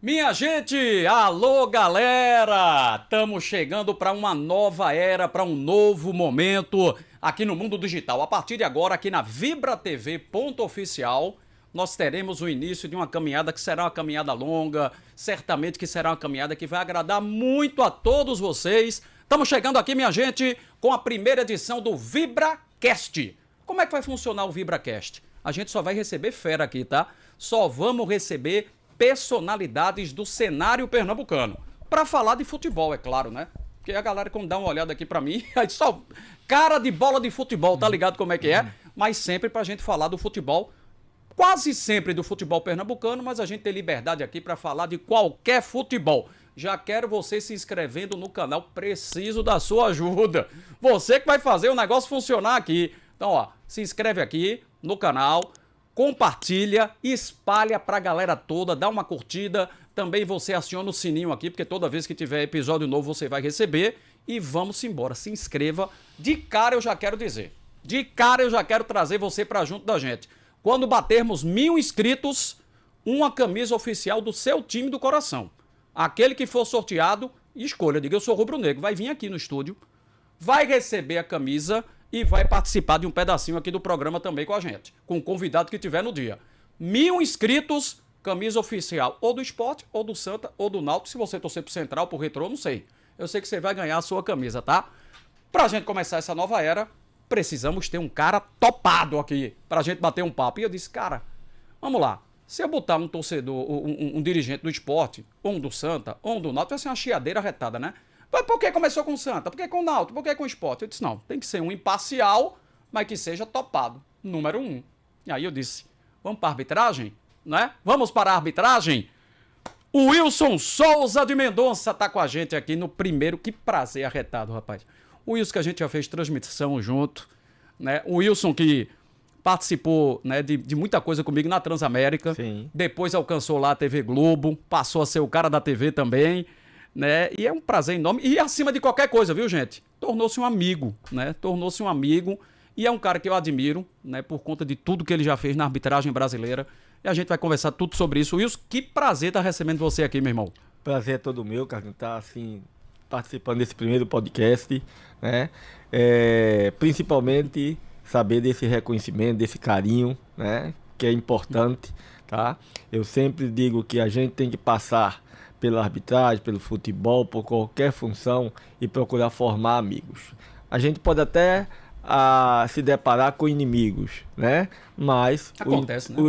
Minha gente, alô galera! Estamos chegando para uma nova era, para um novo momento aqui no mundo digital. A partir de agora, aqui na Vibra TV Oficial, nós teremos o início de uma caminhada que será uma caminhada longa, certamente que será uma caminhada que vai agradar muito a todos vocês. Estamos chegando aqui, minha gente, com a primeira edição do VibraCast. Como é que vai funcionar o VibraCast? A gente só vai receber fera aqui, tá? Só vamos receber personalidades do cenário pernambucano. Pra falar de futebol, é claro, né? Porque a galera, quando dá uma olhada aqui pra mim, aí só cara de bola de futebol, tá ligado como é que é? Mas sempre pra gente falar do futebol, quase sempre do futebol pernambucano, mas a gente tem liberdade aqui pra falar de qualquer futebol. Já quero você se inscrevendo no canal, preciso da sua ajuda. Você que vai fazer o negócio funcionar aqui. Então, ó, se inscreve aqui no canal, compartilha, espalha pra galera toda, dá uma curtida. Também você aciona o sininho aqui, porque toda vez que tiver episódio novo você vai receber. E vamos embora, se inscreva. De cara eu já quero dizer, de cara eu já quero trazer você pra junto da gente. Quando batermos 1000 inscritos, uma camisa oficial do seu time do coração. Aquele que for sorteado, escolha, diga eu sou rubro-negro, vai vir aqui no estúdio, vai receber a camisa e vai participar de um pedacinho aqui do programa também com a gente, com o convidado que tiver no dia. 1000 inscritos, camisa oficial, ou do Sport, ou do Santa, ou do Náutico. Se você torcer pro Central, pro Retrô, não sei. Eu sei que você vai ganhar a sua camisa, tá? Pra gente começar essa nova era, precisamos ter um cara topado aqui, pra gente bater um papo. E eu disse, cara, vamos lá. Se eu botar um torcedor, um dirigente do Sport, ou um do Santa, ou um do Náutico, vai ser uma chiadeira retada, né? Por que começou com o Santa? Por que com o Náutico? Por que com o Sport? Eu disse, não, tem que ser um imparcial, mas que seja topado. Número 1. E aí eu disse, vamos para a arbitragem? Né? Vamos para a arbitragem? O Wilson Souza de Mendonça tá com a gente aqui no primeiro. Que prazer arretado, rapaz. O Wilson que a gente já fez transmissão junto, né? O Wilson que participou, né, de muita coisa comigo na Transamérica. Sim. Depois alcançou lá a TV Globo, passou a ser o cara da TV também, né? E é um prazer enorme. E acima de qualquer coisa, viu, gente? Tornou-se um amigo, né? Tornou-se um amigo e é um cara que eu admiro, né? Por conta de tudo que ele já fez na arbitragem brasileira. E a gente vai conversar tudo sobre isso. Wilson, que prazer estar recebendo você aqui, meu irmão. Prazer é todo meu, cara, estar assim, participando desse primeiro podcast, né? Principalmente saber desse reconhecimento, desse carinho, né? Que é importante, tá? Eu sempre digo que a gente tem que passar pela arbitragem, pelo futebol, por qualquer função e procurar formar amigos. A gente pode até se deparar com inimigos, né? Mas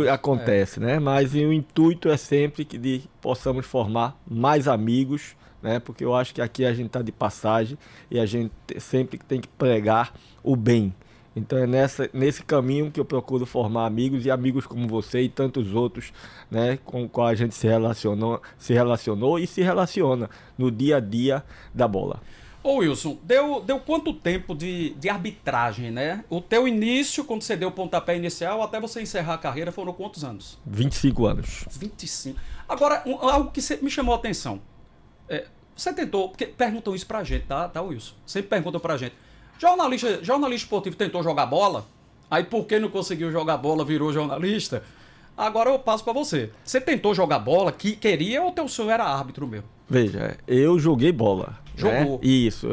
acontece, né? Mas o intuito é sempre que possamos formar mais amigos, né? Porque eu acho que aqui a gente está de passagem e a gente sempre tem que pregar o bem. Então é nesse caminho que eu procuro formar amigos e amigos como você e tantos outros, né, com os quais a gente se relacionou e se relaciona no dia a dia da bola. Ô Wilson, deu quanto tempo de arbitragem, né? O teu início, quando você deu o pontapé inicial, até você encerrar a carreira, foram quantos anos? 25 anos. 25. Agora, algo que me chamou a atenção. Você tentou, porque perguntam isso pra gente, tá, Wilson? Sempre perguntam pra gente. Jornalista esportivo tentou jogar bola, aí porque não conseguiu jogar bola, virou jornalista. Agora eu passo pra você. Você tentou jogar bola, que queria, ou teu sonho era árbitro mesmo? Veja, eu joguei bola. Jogou? Né? Isso.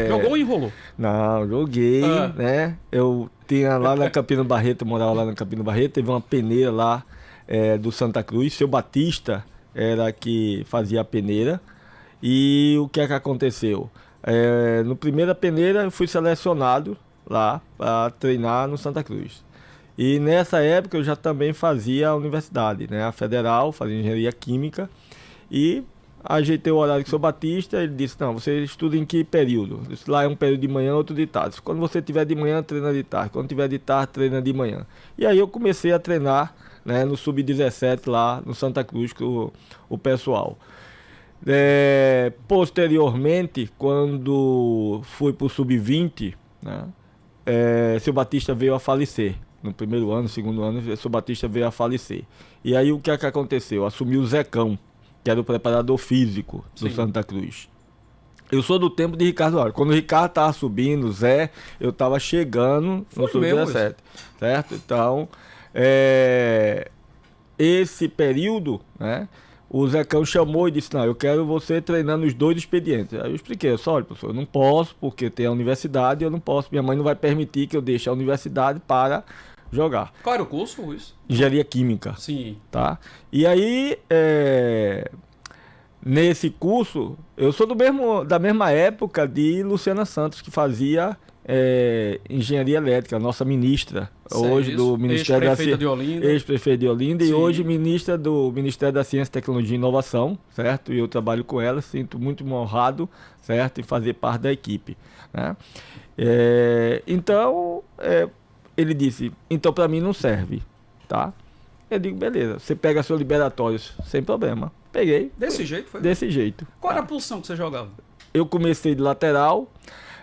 Jogou ou enrolou? Não, joguei, né? Eu tinha lá na Campina Barreto, eu morava lá na Campina Barreto, teve uma peneira lá do Santa Cruz, seu Batista era que fazia a peneira. E o que é que aconteceu? No primeira peneira eu fui selecionado lá para treinar no Santa Cruz. E nessa época eu já também fazia a universidade, né? A Federal, fazia engenharia química. E ajeitei o horário com o seu Batista, ele disse, não, você estuda em que período? Eu disse, lá é um período de manhã, outro de tarde. Quando você tiver de manhã, treina de tarde. Quando tiver de tarde, treina de manhã. E aí eu comecei a treinar, né, no Sub-17 lá no Santa Cruz com o pessoal. Posteriormente, quando fui para o Sub-20, né, seu Batista veio a falecer. No primeiro ano, segundo ano, seu Batista veio a falecer. E aí o que é que aconteceu? Assumiu o Zecão, que era o preparador físico do Santa Cruz. Eu sou do tempo de Ricardo Auro. Quando o Ricardo estava subindo, o Zé, eu estava chegando no Sub-17. Certo? Então, esse período, né, o Zecão chamou e disse, não, eu quero você treinando os 2 expedientes. Aí eu expliquei, eu só, olha, professor, eu não posso, porque tem a universidade, eu não posso, minha mãe não vai permitir que eu deixe a universidade para jogar. Qual era o curso, Luiz? Engenharia Química. Sim. Tá? E aí, nesse curso, eu sou da mesma época de Luciana Santos, que fazia engenharia elétrica, nossa ministra, hoje do Ministério da Ciência, ex-prefeita de Olinda, e hoje ministra do Ministério da Ciência, Tecnologia e Inovação, certo? E eu trabalho com ela, sinto muito honrado, certo? Em fazer parte da equipe, né? Então, ele disse, então para mim não serve, tá? Eu digo, beleza, você pega seus liberatórios, sem problema. Peguei. Desse jeito foi? Desse jeito. Qual era a posição que você jogava? Eu comecei de lateral.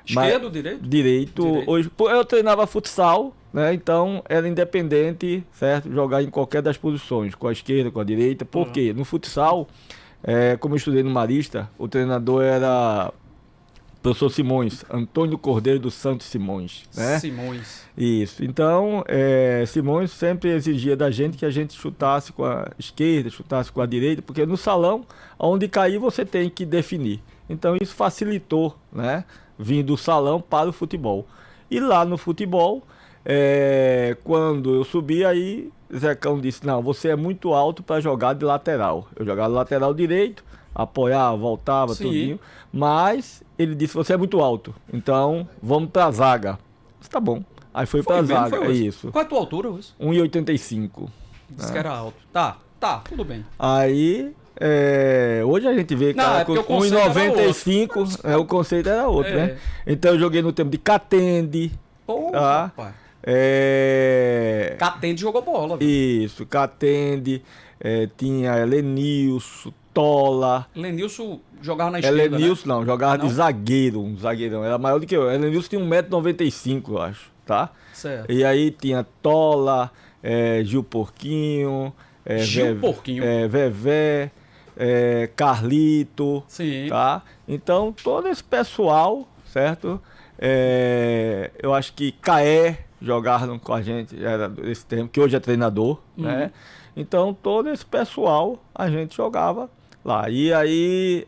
Esquerdo, direito? Direito. Hoje, eu treinava futsal, né? Então era independente, certo? Jogar em qualquer das posições, com a esquerda, com a direita. Por quê? No futsal, como eu estudei no Marista, o treinador era professor Simões, Antônio Cordeiro dos Santos Simões, né? Simões. Isso. Então, Simões sempre exigia da gente que a gente chutasse com a esquerda, chutasse com a direita, porque no salão, onde cair, você tem que definir. Então, isso facilitou, né? Vim do salão para o futebol. E lá no futebol, quando eu subi, aí Zecão disse, não, você é muito alto para jogar de lateral. Eu jogava lateral direito, apoiava, voltava, tudinho. Mas ele disse, você é muito alto, então vamos para a zaga. Disse, tá bom. Aí foi para a zaga, é isso. Qual é a tua altura, Wilson? 1,85. Disse que era alto. Tá, tudo bem. Aí... hoje a gente vê que com 1,95 o conceito era outro, né? Então eu joguei no tempo de Catende. Porra, rapaz. Catende jogou bola. Viu? Isso, Catende, tinha Helenilson, Tola. Helenilson jogava na esquerda, Helenilson não, jogava de zagueiro, um zagueirão, era maior do que eu. Helenilson tinha 1,95 m, eu acho, tá? Certo. E aí tinha Tola, Gil Porquinho, Gil Porquinho, Vevé, Carlito, sim. Tá? Então, todo esse pessoal, certo? Eu acho que Caé jogaram com a gente, era desse tempo, que hoje é treinador, né? Então, todo esse pessoal, a gente jogava lá. E aí,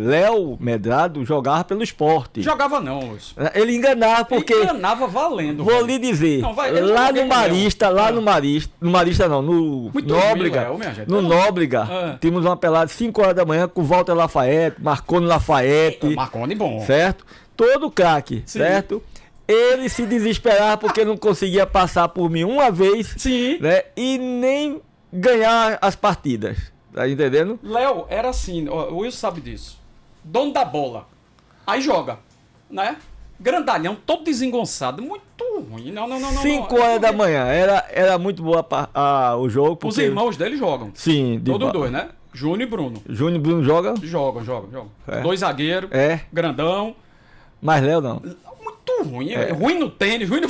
Léo Medrado jogava pelo esporte. Jogava não, Wilson. Ele enganava, porque... Ele enganava valendo. Vou lhe dizer, não, lá no Marista, no Marista não, no muito Nóbrega, ruim, Léo, no Nóbrega, tínhamos uma pelada de 5 horas da manhã com Walter Lafayette, Marconi Lafayette. Marconi bom. Certo? Todo craque, certo? Ele se desesperava porque não conseguia passar por mim uma vez, sim, né? E nem ganhar as partidas. Tá entendendo? Léo era assim, o Wilson sabe disso. Dono da bola. Aí joga, né? Grandalhão, todo desengonçado. Muito ruim. Não. 5 horas da manhã. Era muito boa o jogo. Os irmãos dele jogam. Sim. Todos dois, né? Júnior e Bruno. Júnior e Bruno jogam? Jogam. 2 zagueiros. Grandão. Mas Léo não. Muito ruim. Ruim no tênis, ruim no...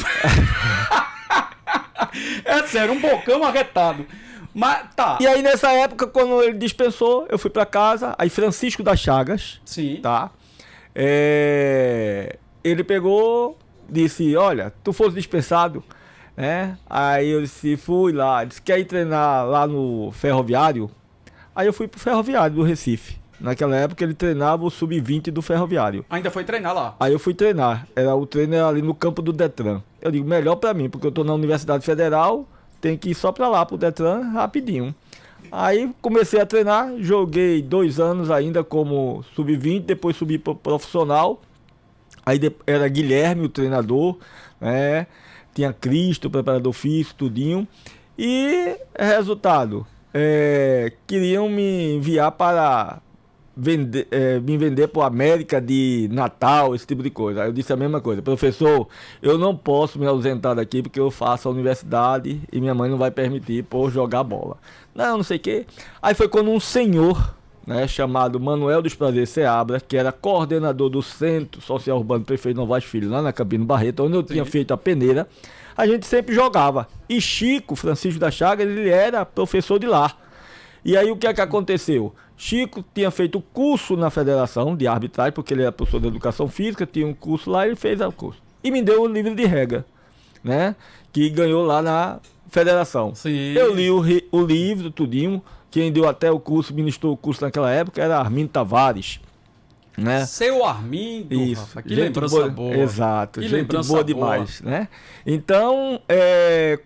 É sério, um bocão arretado. Mas tá. E aí nessa época, quando ele dispensou, eu fui pra casa. Aí Francisco das Chagas. Sim. Tá? Ele pegou, disse, olha, tu fosse dispensado, né? Aí eu disse, fui lá. Disse, quer ir treinar lá no Ferroviário? Aí eu fui pro Ferroviário do Recife. Naquela época ele treinava o Sub-20 do Ferroviário. Ainda foi treinar lá? Aí eu fui treinar. O treino era ali no campo do Detran. Eu digo, melhor pra mim, porque eu tô na Universidade Federal, tem que ir só pra lá, pro Detran, rapidinho. Aí comecei a treinar, joguei 2 anos ainda como Sub-20, depois subi pro profissional. Aí era Guilherme, o treinador, né? Tinha Cristo, o preparador físico, tudinho. E resultado, queriam me enviar para me vender para o América de Natal, esse tipo de coisa. Aí eu disse a mesma coisa, professor, eu não posso me ausentar daqui porque eu faço a universidade e minha mãe não vai permitir por jogar bola. Não sei o quê. Aí foi quando um senhor, né, chamado Manuel dos Prazeres Seabra, que era coordenador do Centro Social Urbano Prefeito Novaes Filho, lá na Campina Barreto, onde eu tinha feito a peneira, a gente sempre jogava. E Chico, Francisco da Chaga, ele era professor de lá. E aí o que é que aconteceu? Chico tinha feito curso na federação de arbitragem, porque ele era professor de educação física, tinha um curso lá, ele fez o curso. E me deu o livro de regra, né? Que ganhou lá na federação. Sim. Eu li o livro, tudinho. Quem deu até o curso, ministrou o curso naquela época, era Armindo Tavares. Né? Seu Armindo, isso, Rafa, que lembrança boa. Exato, que gente lembrança boa demais, né? Então,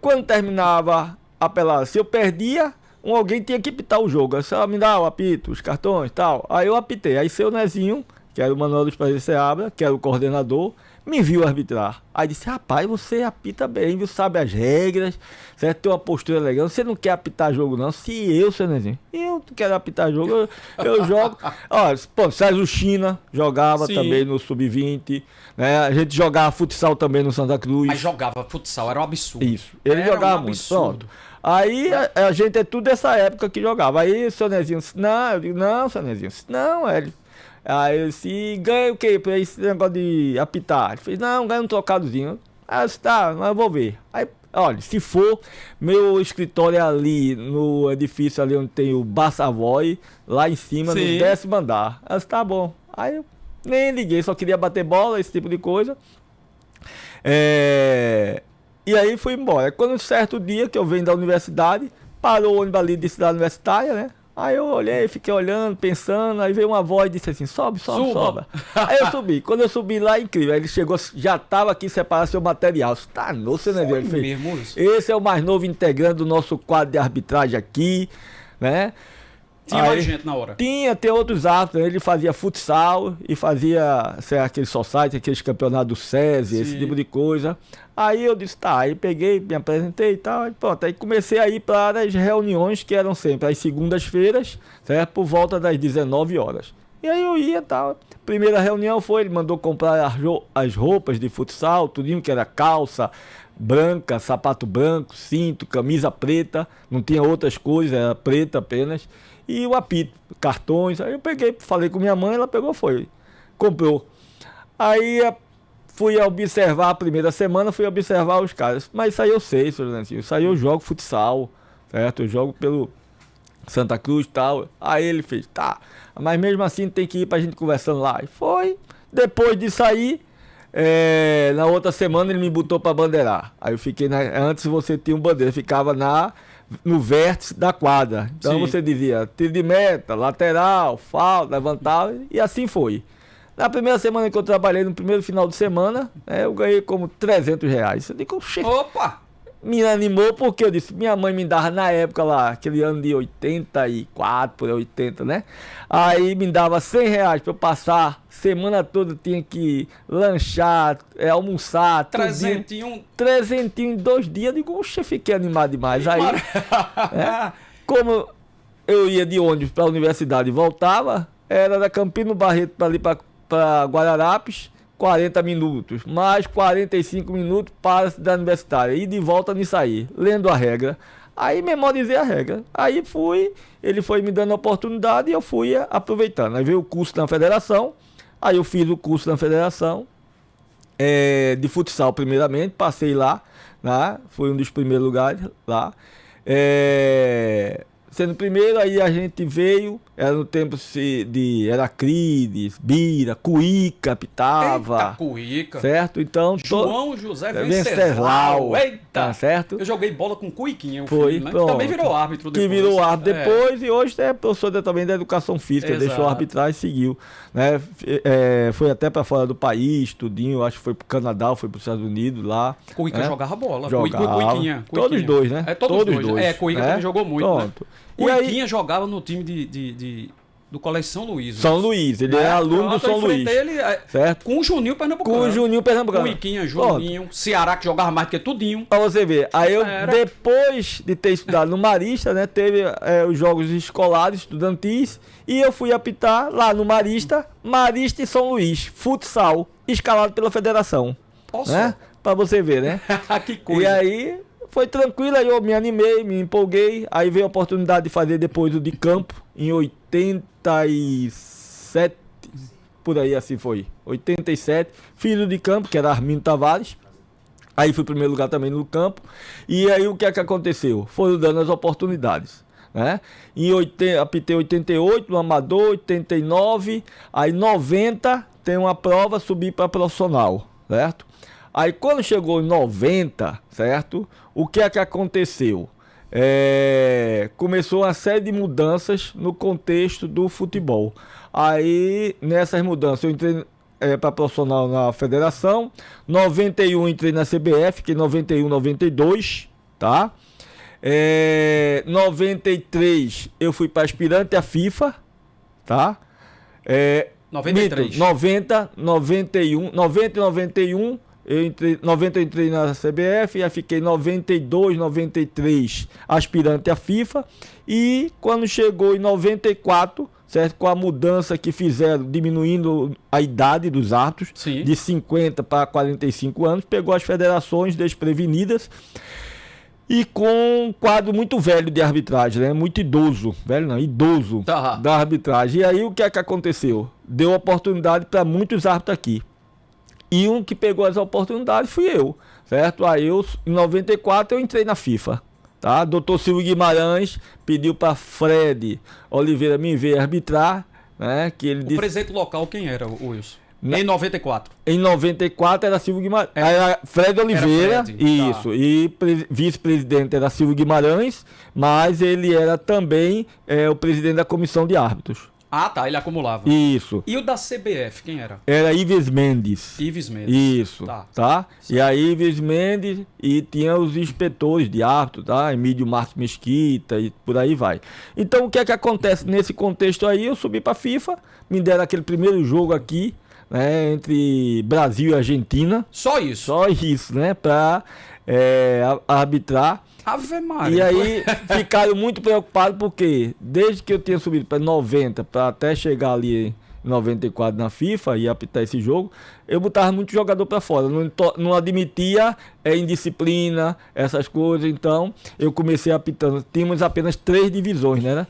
quando terminava a pelada, se eu perdia, alguém tinha que apitar o jogo. Se ela me dá o apito, os cartões e tal, aí eu apitei. Aí seu Nezinho, que era o Manuel dos Prazeres Seabra, que era o coordenador, me viu arbitrar. Aí disse, rapaz, você apita bem, viu, sabe as regras, certo? Tem uma postura legal, você não quer apitar jogo não? Se eu, seu Nezinho, eu não quero apitar jogo, eu jogo. Ó, pô, Sérgio China jogava também no Sub-20, né? A gente jogava futsal também no Santa Cruz. Mas jogava futsal, era um absurdo. Isso, ele jogava muito, pronto. Aí a gente é tudo dessa época que jogava. Aí o seu Nezinho disse, não, eu digo, não, seu Nezinho, não, ele... Aí eu disse, ganha o quê pra esse negócio de apitar? Ele fez, não, ganha um trocadozinho. Aí eu disse, tá, mas eu vou ver. Aí, olha, se for, meu escritório é ali no edifício ali onde tem o Bar Savoy, lá em cima, no 10º andar. Aí eu disse, tá bom. Aí eu nem liguei, só queria bater bola, esse tipo de coisa. E aí fui embora. Quando um certo dia que eu venho da universidade, parou o ônibus ali de cidade universitária, né? Aí eu olhei, fiquei olhando, pensando, aí veio uma voz e disse assim, sobe. Aí eu subi. Quando eu subi lá, incrível. Aí ele chegou, já estava aqui separando seu material. Tá novo, né? Ele fez, esse é o mais novo integrante do nosso quadro de arbitragem aqui, né? Tinha mais gente na hora? Tem outros árbitros. Ele fazia futsal e fazia aquele society, aqueles campeonatos do SESI, esse tipo de coisa. Aí eu disse, tá, aí peguei, me apresentei e tal, aí pronto, aí comecei a ir para as reuniões que eram sempre às segundas-feiras, certo? Por volta das 19 horas. E aí eu ia e tal. Primeira reunião foi, ele mandou comprar as roupas de futsal, tudinho que era calça branca, sapato branco, cinto, camisa preta, não tinha outras coisas, era preta apenas. E o apito, cartões, aí eu peguei, falei com minha mãe, ela pegou, comprou. Aí fui observar a primeira semana, fui observar os caras. Mas isso aí eu sei, senhor Lencinho. Isso aí eu jogo futsal, certo? Eu jogo pelo Santa Cruz e tal. Aí ele fez, tá. Mas mesmo assim tem que ir pra gente conversando lá. E foi. Depois disso aí, na outra semana ele me botou pra bandeirar. Aí eu fiquei, antes você tinha um bandeira, ficava no vértice da quadra. Então você dizia, tiro de meta, lateral, falta, levantava. E assim foi. Na primeira semana que eu trabalhei, no primeiro final de semana, eu ganhei como R$300. Eu digo, opa! Me animou porque eu disse, minha mãe me dava na época lá, aquele ano de 84, por 80, né? Aí me dava R$100 para eu passar, semana toda tinha que lanchar, almoçar, trezentinho em 2 dias. Eu digo, oxe, fiquei animado demais. Aí, como eu ia de ônibus para a universidade e voltava, era da Campino Barreto para ali para Guararapes, 40 minutos, mais 45 minutos para a cidade universitária, e de volta nisso aí, lendo a regra. Aí memorizei a regra. Aí ele foi me dando a oportunidade e eu fui aproveitando. Aí veio o curso na federação, aí eu fiz o curso na federação, de futsal primeiramente, passei lá, né? Foi um dos primeiros lugares lá. Sendo primeiro, aí a gente veio, era no tempo de Heraclides, Bira, Cuíca, apitava. Eita, Cuíca. Certo? Então, João José Venceslau. Eita! Tá certo? Eu joguei bola com Cuiquinha, foi, né? Também virou árbitro depois. Que virou árbitro depois e hoje é professor também da educação física. Exato. Deixou arbitrar e seguiu. Né? Foi até para fora do país, tudinho. Acho que foi pro Canadá, foi para os Estados Unidos lá. Cuíca jogava bola. Cuiquinha. Todos dois, né? Todos dois. Cuíca também jogou muito. Pronto. Né? Cuiquinha jogava no time do Colégio São Luís. São Luís, ele é aluno do São Luís. Ele, certo? Com o Juninho Pernambucano. Com o Juninho Pernambucano. Cuiquinha, Juninho, Ceará, que jogava mais do que tudinho. Pra você ver. Aí eu, depois de ter estudado no Marista, né, teve os jogos escolares, estudantis, e eu fui apitar lá no Marista e São Luís, futsal, escalado pela federação. Posso? Né? Pra você ver, né? Que coisa. E aí foi tranquilo, aí eu me animei, me empolguei, aí veio a oportunidade de fazer depois o de campo, em 87, por aí assim foi, 87, fiz o de campo, que era Armindo Tavares, aí fui primeiro lugar também no campo, e aí o que é que aconteceu? Foram dando as oportunidades, né? Apitei 88, no Amador, 89, aí 90 tem uma prova, subi para profissional, certo? Aí quando chegou em 90, certo? O que é que aconteceu? Começou uma série de mudanças no contexto do futebol. Aí nessas mudanças eu entrei para profissional na federação. 91 entrei na CBF, que 91, 92, tá? 93 eu fui para aspirante à FIFA, tá? 93. 90, 91, 90 e 91, eu entrei na CBF, e fiquei 92, 93 aspirante à FIFA, e quando chegou em 94, certo, com a mudança que fizeram, diminuindo a idade dos árbitros, Sim, de 50 para 45 anos, pegou as federações desprevenidas, e com um quadro muito velho de arbitragem, né? Muito idoso, velho não, idoso Tá. da arbitragem. E aí o que é que aconteceu? Deu oportunidade para muitos árbitros aqui. E um que pegou as oportunidades fui eu, certo? Aí eu, em 94 eu entrei na FIFA, tá? Dr. Silvio Guimarães pediu para Fred Oliveira me ver arbitrar, né? Que ele O disse... presidente local quem era, o Wilson? Em 94. Em 94 era Silvio Guimarães. Era Fred Oliveira, Era Fred, isso. tá. E vice-presidente era Silvio Guimarães, mas ele era também o presidente da comissão de árbitros. Ah, tá, ele acumulava. Isso. E o da CBF, quem era? Era Ives Mendes. Ives Mendes. Isso, Tá. tá? E aí Ives Mendes, e tinha os inspetores de árbitro, tá? Emílio Marcos Mesquita e por aí vai. Então o que é que acontece nesse contexto aí? Eu subi pra FIFA, me deram aquele primeiro jogo aqui, né, entre Brasil e Argentina. Só isso. Só isso, né? Pra arbitrar. Ave Maria. E aí ficaram muito preocupados porque desde que eu tinha subido para 90, para até chegar ali em 94 na FIFA e apitar esse jogo, eu botava muito jogador para fora, não admitia indisciplina, essas coisas. Então eu comecei apitando. Tínhamos apenas 3 divisões, né?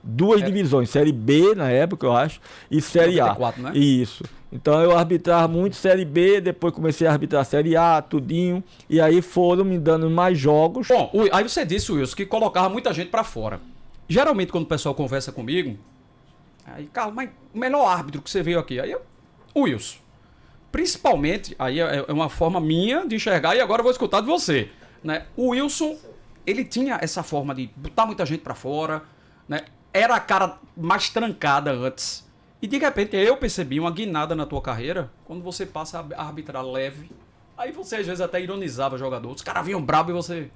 Duas divisões, Série B na época, eu acho, e Série 94, A. né? Isso. Então eu arbitrava muito Série B, depois comecei a arbitrar Série A, tudinho, e aí foram me dando mais jogos. Bom, aí você disse, Wilson, que colocava muita gente pra fora. Geralmente quando o pessoal conversa comigo, aí, Carlos, mas o melhor árbitro que você veio aqui, aí o Wilson. Principalmente, aí é uma forma minha de enxergar, e agora eu vou escutar de você, né? O Wilson, ele tinha essa forma de botar muita gente pra fora, né? Era a cara mais trancada antes. E de repente eu percebi uma guinada na tua carreira quando você passa a arbitrar leve. Aí você às vezes até ironizava o jogador. Os caras vinham brabo e você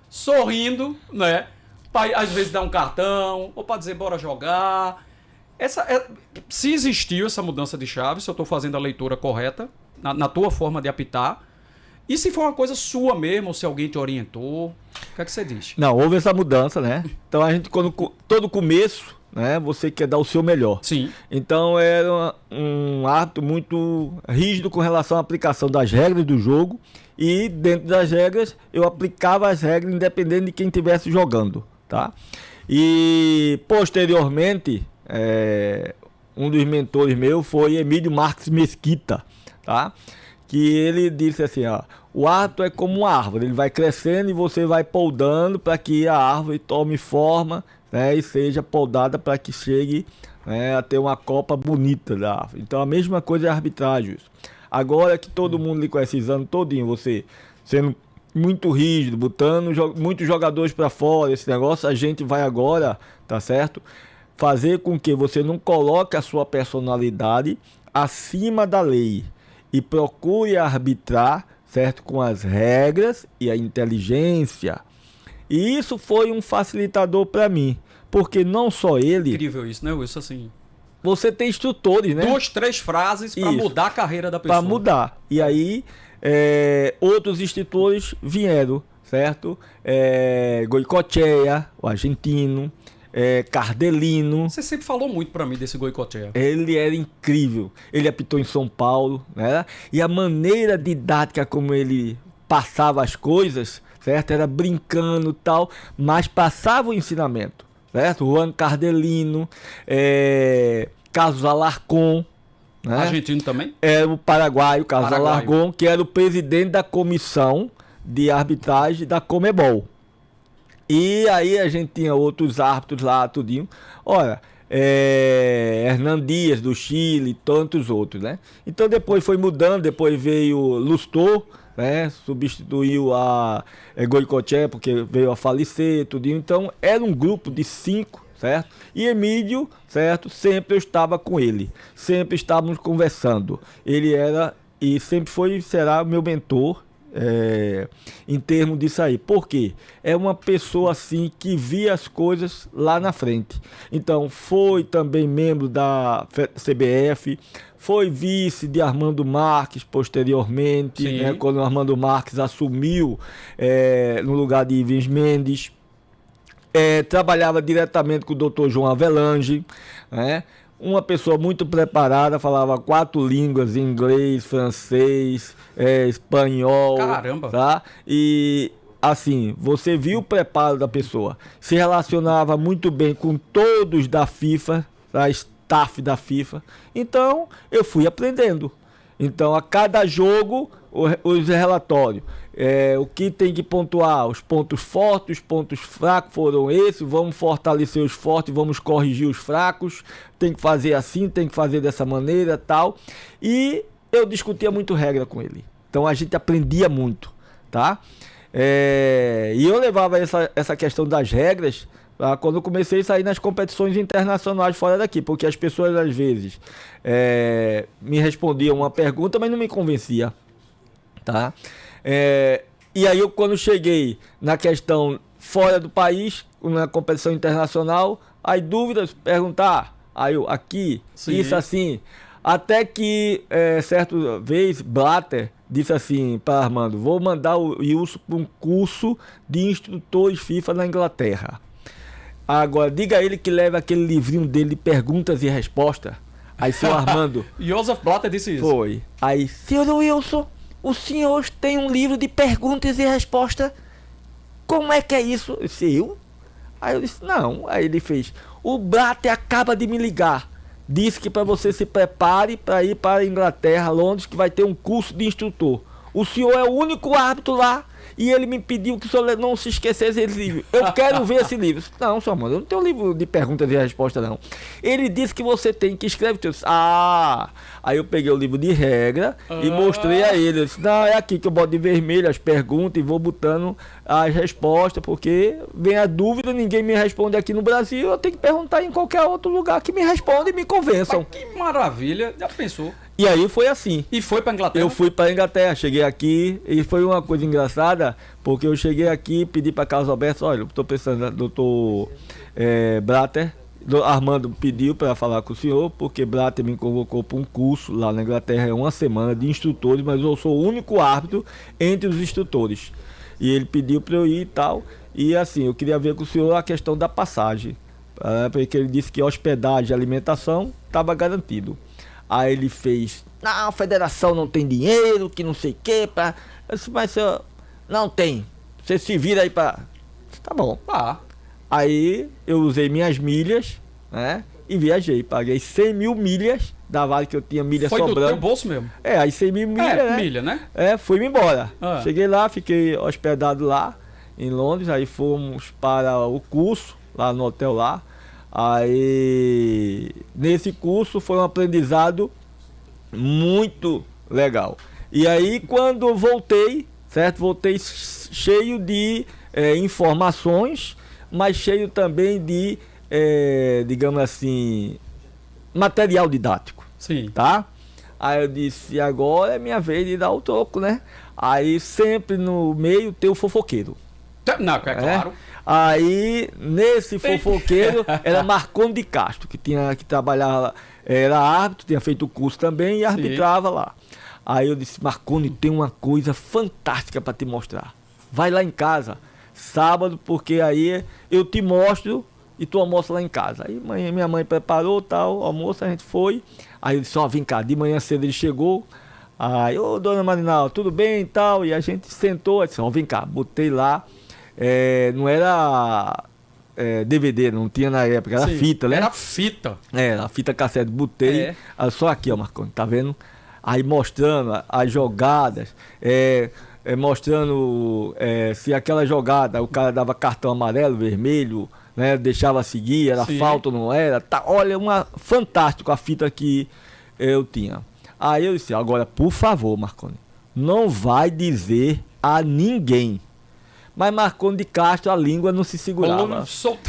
sorrindo, né? Pra, às vezes dar um cartão, ou pra dizer bora jogar. Se existiu essa mudança de chave, se eu tô fazendo a leitura correta, na tua forma de apitar. E se foi uma coisa sua mesmo, ou se alguém te orientou, o que é que você diz? Não, houve essa mudança, né? Então a gente, todo começo, né, você quer dar o seu melhor. Sim. Então era um ato muito rígido com relação à aplicação das regras do jogo, e dentro das regras eu aplicava as regras independente de quem estivesse jogando, tá? E posteriormente, um dos mentores meus foi Emílio Marcos Mesquita, tá? Que ele disse assim, ó, o árbitro é como uma árvore, ele vai crescendo e você vai podando para que a árvore tome forma, né, e seja podada para que chegue, né, a ter uma copa bonita da árvore. Então a mesma coisa é a arbitragem. Agora que todo mundo lhe conhece esses anos todinho, você sendo muito rígido, botando muitos jogadores para fora, esse negócio, a gente vai agora, tá certo? Fazer com que você não coloque a sua personalidade acima da lei e procure arbitrar, certo, com as regras e a inteligência. E isso foi um facilitador para mim, porque não só ele... Incrível isso, né, Wilson? Assim, você tem instrutores, né? 2, 3 frases para mudar a carreira da pessoa. Para mudar. E aí, outros instrutores vieram, certo? Goicoechea, o argentino, Cardelino. Você sempre falou muito para mim desse Goicoechea. Ele era incrível. Ele apitou em São Paulo, né? E a maneira didática como ele passava as coisas, certo? Era brincando e tal, mas passava o ensinamento, certo? Juan Cardelino, Carlos Alarcón, né? Argentino também? Era o paraguaio, Carlos Alarcón, que era o presidente da comissão de arbitragem da Conmebol. E aí a gente tinha outros árbitros lá, tudinho. Olha, Hernan Dias do Chile, tantos outros, né? Então depois foi mudando, depois veio Lustó, né? Substituiu a Goicoechea porque veio a falecer, tudo. Então era um grupo de 5, certo? E Emílio, certo? Sempre eu estava com ele, sempre estávamos conversando. Ele era e sempre foi e será meu mentor. Em termos disso aí, porque é uma pessoa assim que via as coisas lá na frente. Então foi também membro da CBF, foi vice de Armando Marques posteriormente, né, quando o Armando Marques assumiu no lugar de Ivens Mendes. Trabalhava diretamente com o Dr. João Avelange, né? Uma pessoa muito preparada, falava 4 línguas, inglês, francês, espanhol. Caramba! Tá? E assim, você viu o preparo da pessoa. Se relacionava muito bem com todos da FIFA, da staff da FIFA. Então, eu fui aprendendo. Então, a cada jogo, os relatórios. O que tem que pontuar, os pontos fortes, os pontos fracos foram esses, vamos fortalecer os fortes, vamos corrigir os fracos, tem que fazer assim, tem que fazer dessa maneira, tal. E eu discutia muito regra com ele, então a gente aprendia muito, tá? E eu levava essa questão das regras quando eu comecei a sair nas competições internacionais fora daqui, porque as pessoas às vezes me respondiam uma pergunta, mas não me convencia, tá? E aí quando cheguei na questão fora do país, na competição internacional, aí dúvidas, perguntar, aí eu, aqui, sim, isso assim, até que certa vez Blatter disse assim para Armando, vou mandar o Wilson para um curso de instrutores FIFA na Inglaterra. Agora, diga a ele que leve aquele livrinho dele de perguntas e respostas. Aí seu Armando... Joseph Blatter disse isso. Foi. Aí, senhor Wilson, o senhor tem um livro de perguntas e respostas. Como é que é isso? Eu disse, eu? Aí eu disse, não. Aí ele fez, o Blatter acaba de me ligar. Disse que para você se prepare para ir para a Inglaterra, Londres, que vai ter um curso de instrutor. O senhor é o único árbitro lá. E ele me pediu que o senhor não se esquecesse desse livro. Eu quero ver esse livro. Não, senhor Armando, eu não tenho livro de perguntas e respostas, não. Ele disse que você tem que escrever. Eu disse, aí eu peguei o livro de regra e mostrei a ele. Eu disse, não, é aqui que eu boto de vermelho as perguntas e vou botando as respostas, porque vem a dúvida, ninguém me responde aqui no Brasil, eu tenho que perguntar em qualquer outro lugar que me responda e me convençam. Mas que maravilha, já pensou? E aí foi assim. E foi para Inglaterra? Eu fui para Inglaterra, cheguei aqui e foi uma coisa engraçada, porque eu cheguei aqui, pedi para Carlos Alberto, olha, eu estou pensando, doutor Blatter, Armando pediu para falar com o senhor, porque Blatter me convocou para um curso lá na Inglaterra, é uma semana de instrutores, mas eu sou o único árbitro entre os instrutores. E ele pediu para eu ir e tal, e assim, eu queria ver com o senhor a questão da passagem, porque ele disse que hospedagem e alimentação estava garantido. Aí ele fez, não, a federação não tem dinheiro, que não sei o que, eu disse, mas senhor, não tem, você se vira aí para... Tá bom. Aí eu usei minhas milhas, né, e viajei, paguei 100 mil milhas, da Vale que eu tinha milha sobrando. Foi do teu bolso mesmo? Aí 100 mil milhas, né? Milha, né? Fui-me embora. Cheguei lá, fiquei hospedado lá, em Londres, aí fomos para o curso, lá no hotel lá. Aí, nesse curso foi um aprendizado muito legal. E aí, quando eu voltei, certo? Voltei cheio de informações, mas cheio também de, digamos assim, material didático. Sim. Tá? Aí eu disse, agora é minha vez de dar o troco, né? Aí sempre no meio tem o fofoqueiro. Não, é claro. Aí, nesse fofoqueiro, era Marconi de Castro, que trabalhava, era árbitro, tinha feito o curso também e arbitrava lá. Aí eu disse, Marconi, tem uma coisa fantástica para te mostrar. Vai lá em casa, sábado, porque aí eu te mostro e tu almoça lá em casa. Aí minha mãe preparou tal, almoço, a gente foi. Aí eu disse, vem cá, de manhã cedo ele chegou. Aí, dona Marinal, tudo bem e tal? E a gente sentou, disse, vem cá, botei lá. Não era DVD, não tinha na época, era fita, né? Era fita. A fita cassete, botei, só aqui, ó, Marconi, tá vendo? Aí mostrando as jogadas, mostrando se aquela jogada o cara dava cartão amarelo, vermelho, né? Deixava seguir, era Sim. falta ou não era. Tá, olha, fantástico a fita que eu tinha. Aí eu disse, agora, por favor, Marconi, não vai dizer a ninguém. Mas Marconi de Castro, a língua não se segurava.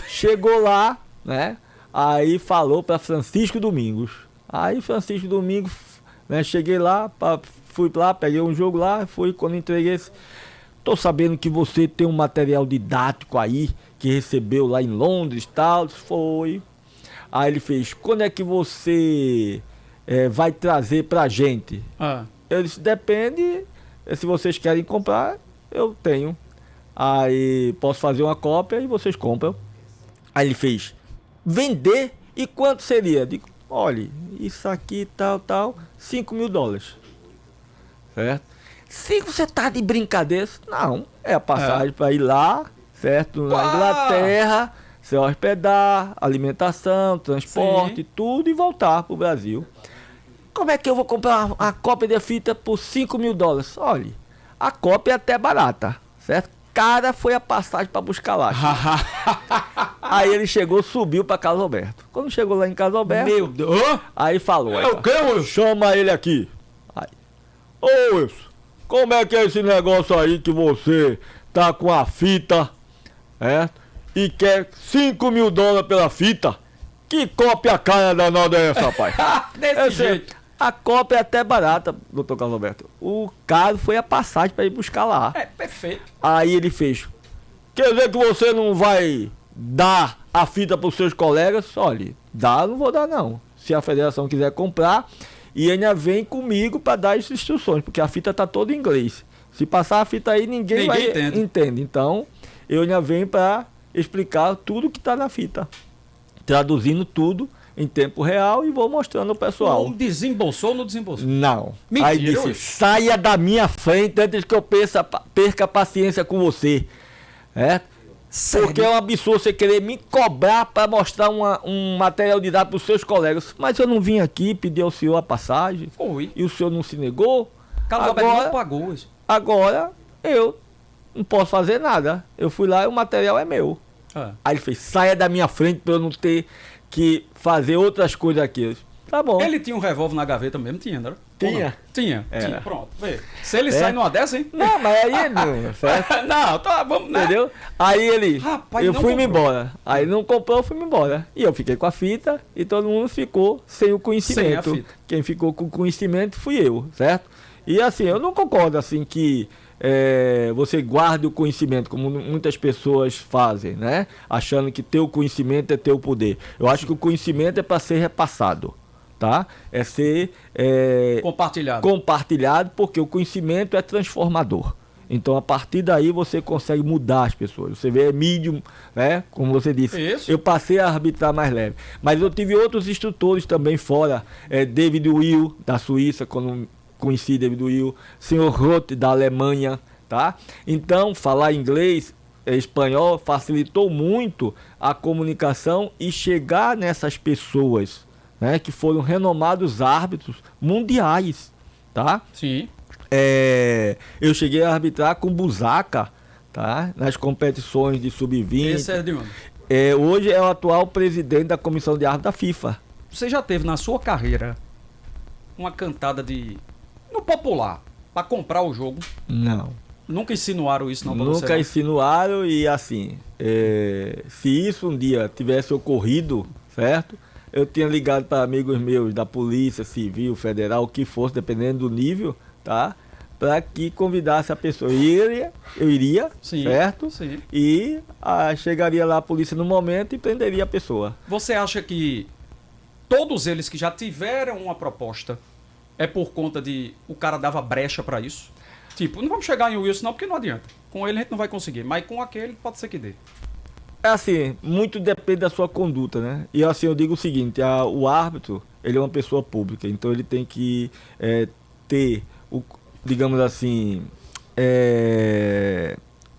Chegou lá, né? Aí falou para Francisco Domingos. Aí Francisco Domingos, né? Cheguei lá, fui lá, peguei um jogo lá, fui quando entreguei. Tô sabendo que você tem um material didático aí, que recebeu lá em Londres e tal. Foi. Aí ele fez, quando é que você vai trazer pra gente? Eu disse, depende, se vocês querem comprar, eu tenho. Aí posso fazer uma cópia e vocês compram. Aí ele fez, vender? E quanto seria? Digo, olha, isso aqui tal, $5.000. Certo? Se você tá de brincadeira, não, é a passagem para ir lá, certo? Na Inglaterra, se hospedar, alimentação, transporte, tudo e voltar pro Brasil. Como é que eu vou comprar uma cópia de fita por $5.000? Olha, a cópia é até barata, certo? Cara, foi a passagem para buscar lá. Aí ele chegou, subiu para Carlos Alberto. Quando chegou lá em Carlos Alberto, meu Deus, aí falou, chama ele aqui. Aí, ô Wilson, como é que é esse negócio aí que você tá com a fita, e quer $5.000 pela fita? Que cópia cara danada é essa, rapaz? Desse jeito. A cópia é até barata, doutor Carlos Alberto. O caro foi a passagem para ir buscar lá. Perfeito. Aí ele fez, quer dizer que você não vai dar a fita para os seus colegas? Olha, não vou dar não. Se a federação quiser comprar, e ainda vem comigo para dar as instruções, porque a fita tá toda em inglês. Se passar a fita aí, ninguém vai entende. Então, eu ainda venho para explicar tudo que tá na fita, traduzindo tudo em tempo real e vou mostrando ao pessoal. Não desembolsou ou não desembolsou? Não. Mentira, aí disse, saia da minha frente antes que eu perca a paciência com você. Sério? Porque é um absurdo você querer me cobrar para mostrar um material didático para os seus colegas. Mas eu não vim aqui pedir ao senhor a passagem. Foi. E o senhor não se negou. Carlos Alberto não pagou isso. Agora eu não posso fazer nada. Eu fui lá e o material é meu. Aí ele fez, saia da minha frente para eu não ter que fazer outras coisas aqui. Tá bom. Ele tinha um revólver na gaveta mesmo? Tinha, não era? Tinha. Tinha. Pronto. Vê. Se ele sai numa dessa, hein? Não, mas aí não, certo? Não, tá, vamos, né? Entendeu? Aí ele, rapaz, eu fui-me embora. Aí não comprou, eu fui-me embora. E eu fiquei com a fita e todo mundo ficou sem o conhecimento. Sem a fita. Quem ficou com o conhecimento fui eu, certo? E assim, eu não concordo assim que você guarde o conhecimento, como muitas pessoas fazem, né? Achando que ter o conhecimento é ter o poder. Eu acho que o conhecimento é para ser repassado, tá? É ser compartilhado, porque o conhecimento é transformador. Então, a partir daí, você consegue mudar as pessoas. Você vê, medium, né? Como você disse. Isso. Eu passei a arbitrar mais leve. Mas eu tive outros instrutores também fora. David Will, da Suíça, quando conheci David Will. Sr. Roth, da Alemanha, tá? Então, falar inglês, espanhol, facilitou muito a comunicação e chegar nessas pessoas, né? Que foram renomados árbitros mundiais, tá? Sim. Eu cheguei a arbitrar com Busaca, tá? Nas competições de sub-20. Esse é de onde? Hoje é o atual presidente da comissão de árbitro da FIFA. Você já teve na sua carreira uma cantada no popular para comprar o jogo? Não. Nunca insinuaram isso, não? Nunca insinuaram e assim, se isso um dia tivesse ocorrido, certo? Eu tinha ligado para amigos meus da Polícia Civil, Federal, o que fosse, dependendo do nível, tá? Para que convidasse a pessoa. Eu iria, sim, certo? Sim. E chegaria lá a polícia no momento e prenderia a pessoa. Você acha que todos eles que já tiveram uma proposta é por conta de o cara dava brecha para isso? Tipo, não vamos chegar em Wilson não, porque não adianta. Com ele a gente não vai conseguir, mas com aquele pode ser que dê. É assim, muito depende da sua conduta, né? E assim, eu digo o seguinte, o árbitro, ele é uma pessoa pública, então ele tem que ter digamos assim,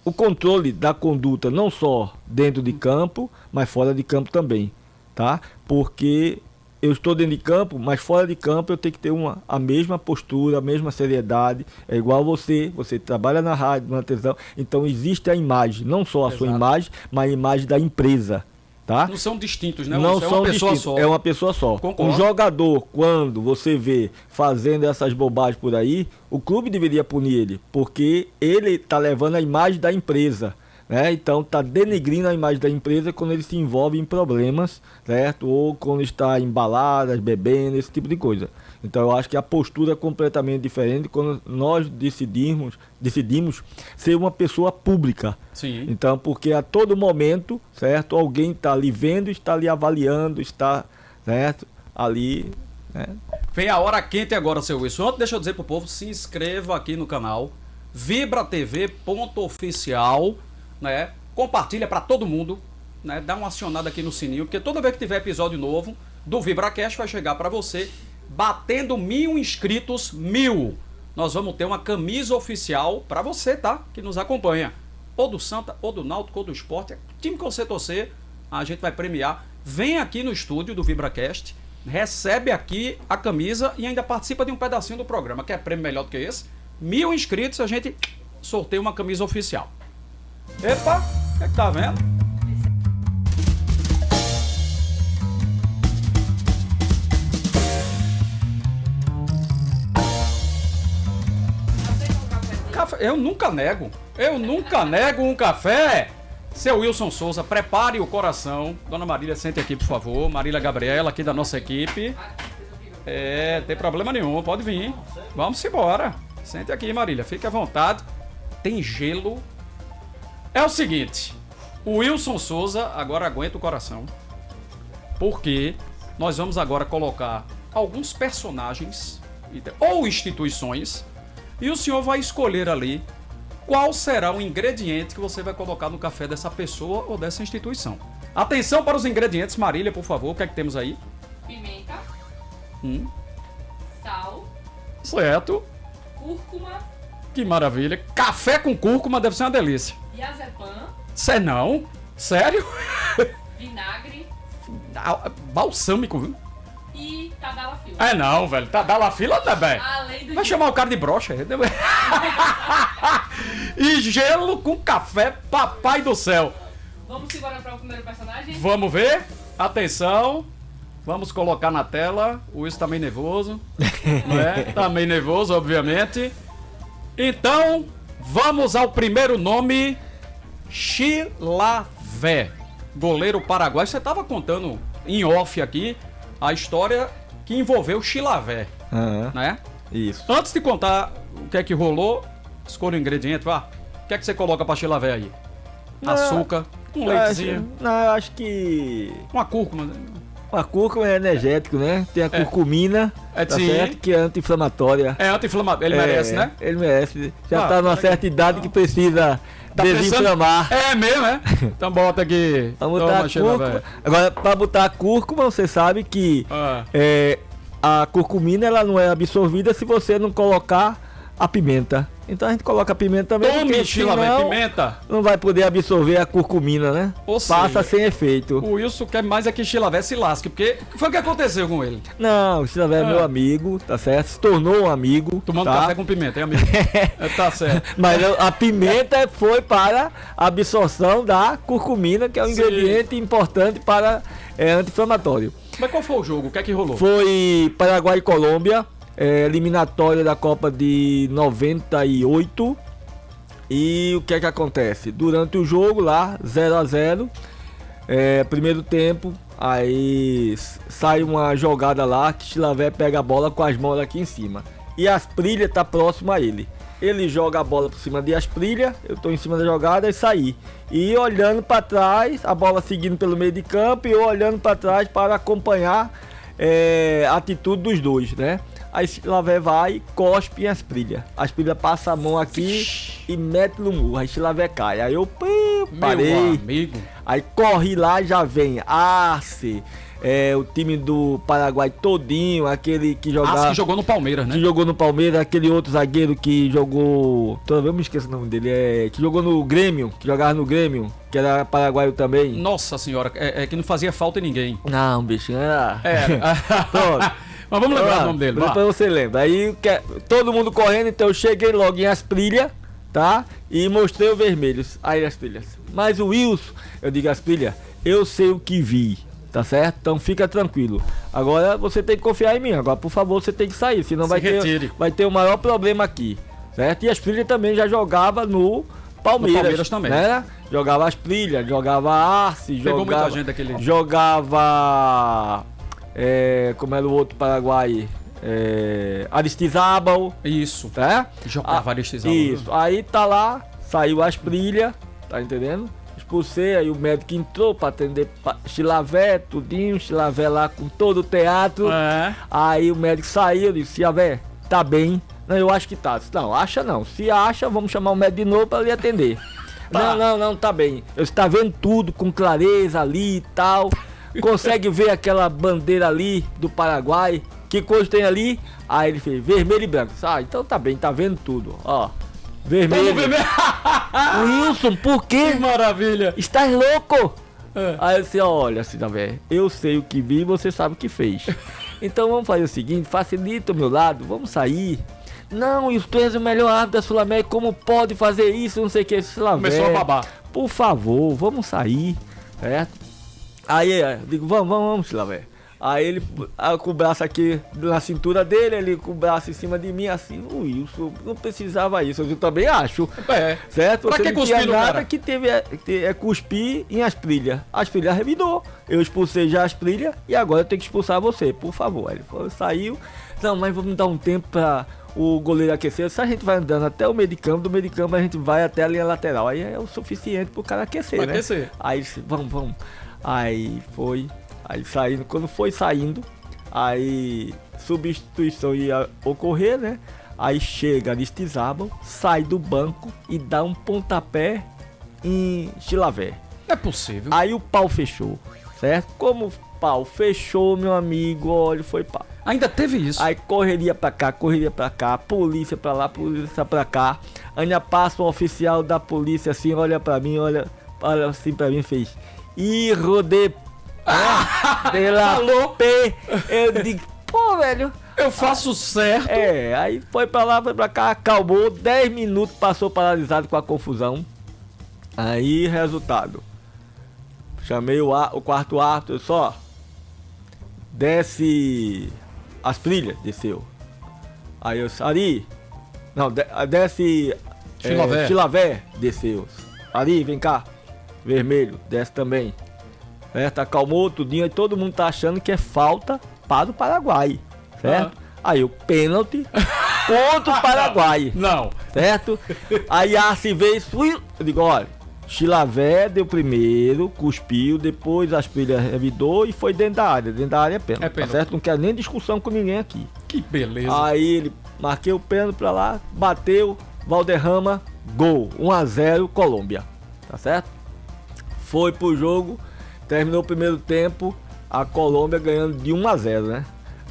o controle da conduta, não só dentro de campo, mas fora de campo também, tá? Porque eu estou dentro de campo, mas fora de campo eu tenho que ter a mesma postura, a mesma seriedade. É igual você trabalha na rádio, na televisão, então existe a imagem, não só a sua imagem, mas a imagem da empresa, tá? Não são distintos, né? Não é são uma pessoa distintos, só. é uma pessoa só. Concordo. Um jogador, quando você vê fazendo essas bobagens por aí, o clube deveria punir ele, porque ele tá levando a imagem da empresa, né? Então tá denegrindo a imagem da empresa quando ele se envolve em problemas, certo? Ou quando está em baladas, bebendo, esse tipo de coisa. Então eu acho que a postura é completamente diferente quando nós decidimos ser uma pessoa pública. Sim. Então, porque a todo momento, certo? Alguém está ali vendo, está ali avaliando, está, certo? Ali, né? Vem a hora quente agora, seu Wilson. Antes, deixa eu dizer pro povo, se inscreva aqui no canal VibraTV.oficial, né? Compartilha para todo mundo, né? Dá uma acionada aqui no sininho, porque toda vez que tiver episódio novo do VibraCast vai chegar para você. Batendo 1000 inscritos, 1000, nós vamos ter uma camisa oficial para você, tá? Que nos acompanha. Ou do Santa, ou do Náutico, ou do Sport. Time que você torcer, a gente vai premiar. Vem aqui no estúdio do VibraCast, recebe aqui a camisa e ainda participa de um pedacinho do programa. Quer prêmio melhor do que esse? 1000 inscritos, a gente sorteia uma camisa oficial. Epa, o que é que tá vendo? Eu nunca nego um café. Seu Wilson Souza, prepare o coração. Dona Marília, sente aqui, por favor. Marília Gabriela, aqui da nossa equipe. Tem problema nenhum, pode vir. Vamos embora. Sente aqui, Marília, fique à vontade. Tem gelo. É o seguinte, o Wilson Souza agora aguenta o coração. Porque nós vamos agora colocar alguns personagens ou instituições. E o senhor vai escolher ali qual será o ingrediente que você vai colocar no café dessa pessoa ou dessa instituição. Atenção para os ingredientes, Marília, por favor. O que é que temos aí? Pimenta. Sal. Certo. Cúrcuma. Que maravilha. Café com cúrcuma deve ser uma delícia. Diazepam. Cê não? Sério? Vinagre. Balsâmico, viu? E tadalafila. Não, velho. Tadalafila também. Além do Vai chamar o cara de brocha. E gelo com café, papai do céu. Vamos embora para o primeiro personagem? Vamos ver? Atenção. Vamos colocar na tela. O Wilson tá meio nervoso. Né? Tá meio nervoso, obviamente. Então, vamos ao primeiro nome. Chilavé. Goleiro paraguaio. Você tava contando em off aqui a história que envolveu o Chilavé. Né? Isso. Antes de contar o que é que rolou, escolha o ingrediente, vá. O que é que você coloca pra Chilavé aí? Açúcar, um leitezinho. Eu acho que Uma cúrcuma. a cúrcuma é energético, né? Tem a curcumina, tá sim. certo? Que é anti-inflamatória. É anti-inflamatório. Ele merece, né? Ele merece. Já tá numa certa idade que precisa Tá desinflamar. É mesmo, é? Então bota aqui. Vamos botar a cúrcuma. Agora, para botar a cúrcuma, você sabe que a curcumina ela não é absorvida se você não colocar a pimenta. Então a gente coloca a pimenta também. Tome, Chilavé, pimenta. Não vai poder absorver a curcumina, né? Ou seja, passa sem efeito. O Wilson quer mais é que Chilavé se lasque, porque o que foi que aconteceu com ele? Não, o Chilavé é meu amigo, tá certo? Se tornou um amigo. Tomando tá? café com pimenta, hein, amigo? Tá certo. Mas a pimenta foi para a absorção da curcumina, que é um ingrediente importante para anti-inflamatório. Mas qual foi o jogo? O que é que rolou? Foi Paraguai e Colômbia, eliminatória da Copa de 98. E o que é que acontece? Durante o jogo lá, 0-0, primeiro tempo, aí sai uma jogada lá que Chilavé pega a bola com as mãos aqui em cima. E Asprilha tá próximo a ele. Ele joga a bola por cima de Asprilha, eu tô em cima da jogada e saí. E olhando para trás, a bola seguindo pelo meio de campo e eu olhando para trás para acompanhar a atitude dos dois, né? Aí Chilavé vai, cospe em Asprilha. Asprilha passa a mão aqui e mete no murro. Aí Chilavé cai. Aí eu parei. Meu amigo. Aí corri lá, já vem Arce, o time do Paraguai todinho, aquele que jogava... Arce que jogou no Palmeiras, né? Que jogou no Palmeiras, aquele outro zagueiro que jogou... Toda vez eu me esqueço o nome dele. Que jogou no Grêmio, que jogava no Grêmio, que era paraguaio também. Nossa senhora, que não fazia falta em ninguém. Não, bicho, era... Pronto. Mas vamos lembrar o nome dele, depois você lembra. Aí todo mundo correndo, então eu cheguei logo em Asprilha, tá? E mostrei o vermelho. Aí Asprilha. Mas o Wilson, eu digo Asprilha, eu sei o que vi, tá certo? Então fica tranquilo. Agora você tem que confiar em mim. Agora, por favor, você tem que sair, senão vai ter o maior problema aqui, certo? E as Prilhas também já jogava no Palmeiras também. Né? Jogava as Prilhas, jogava Arce, Pegou muita gente daquele... jogava... como era o outro Paraguai? Aristizábal. Isso. Tá? Jogava Aristizábal. Isso. Aí tá lá, saiu as Prilhas, tá entendendo? Expulsei, aí o médico entrou pra atender Chilavé, tudinho, Chilavé lá com todo o teatro. Aí o médico saiu, eu disse, Chilavé, tá bem? Não, eu acho que tá. Disse, não, acha não. Se acha, vamos chamar o médico de novo pra lhe atender. Tá. Não, tá bem. Eu está vendo tudo com clareza ali e tal. Consegue ver aquela bandeira ali do Paraguai? Que coisa tem ali? Aí ele fez vermelho e branco. Então tá bem, tá vendo tudo. Ó, vermelho. Wilson, por quê? Que maravilha. Estás louco? Aí eu disse, olha, Cidadé, eu sei o que vi e você sabe o que fez. Então vamos fazer o seguinte, facilita o meu lado, vamos sair. Não, tu és o melhor árbitro da Sul-América, como pode fazer isso, não sei o que. Começou a babar. Por favor, vamos sair, certo? Aí eu digo, vamos, Chilavé. Aí ele com o braço aqui na cintura dele, ele com o braço em cima de mim, assim, Wilson, não precisava isso, eu também acho. Certo? Pra você que não cuspir tinha no nada cara? que teve cuspir em Asprilha. Asprilha revidou. Eu expulsei já Asprilha e agora eu tenho que expulsar você, por favor. Aí ele falou, saiu. Não, mas vamos dar um tempo pra o goleiro aquecer. Se a gente vai andando até o meio de campo, do meio de campo a gente vai até a linha lateral. Aí é o suficiente pro cara aquecer, Vai né? aquecer. Aí disse, vamos. Aí foi. Aí saindo, quando foi saindo, aí substituição ia ocorrer, né? Aí chega Aristizábal, sai do banco e dá um pontapé em Chilavé. É possível. Aí o pau fechou, certo? Como o pau fechou, meu amigo, olha, foi pau. Ainda teve isso. Aí correria pra cá, polícia pra lá, polícia pra cá. Ainda passa um oficial da polícia assim, olha pra mim, olha assim pra mim e fez. Rodei. Falou. Eu digo, pô, velho. Eu faço certo. Aí foi pra lá, foi pra cá, acalmou, 10 minutos passou paralisado com a confusão. Aí, resultado. Chamei o quarto árbitro, só desce as Prilhas, desceu. Aí eu Ari, não, desce Chilavé, desceu. Ari, vem cá, vermelho, desce também. Acalmou tudinho, aí todo mundo tá achando que é falta para o Paraguai, certo? Aí o pênalti contra o Paraguai. Não. Certo? Aí a Arce veio, eu digo, olha, Chilavé deu primeiro, cuspiu, depois as Prilhas revidou e foi dentro da área. Dentro da área é pênalti, tá certo? Não quero nem discussão com ninguém aqui. Que beleza. Aí ele marquei o pênalti pra lá, bateu, Valderrama, gol, 1-0 Colômbia, tá certo? Foi pro jogo. Terminou o primeiro tempo, a Colômbia ganhando de 1-0, né?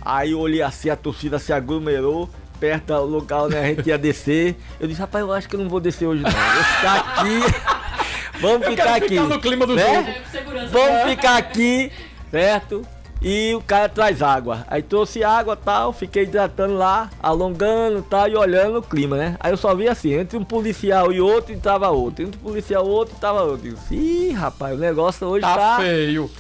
Aí eu olhei assim, a torcida se aglomerou perto do local onde a gente ia descer. Eu disse, rapaz, eu acho que eu não vou descer hoje não. Vou ficar aqui. Vamos ficar aqui. Ficar no clima do jogo. Vamos ficar aqui, certo? E o cara traz água. Aí trouxe água e tal, fiquei hidratando lá, alongando e tal, e olhando o clima, né? Aí eu só vi assim, entre um policial e outro, entrava outro. Entre um policial e outro, entrava outro. Eu disse, ih, rapaz, o negócio hoje tá feio.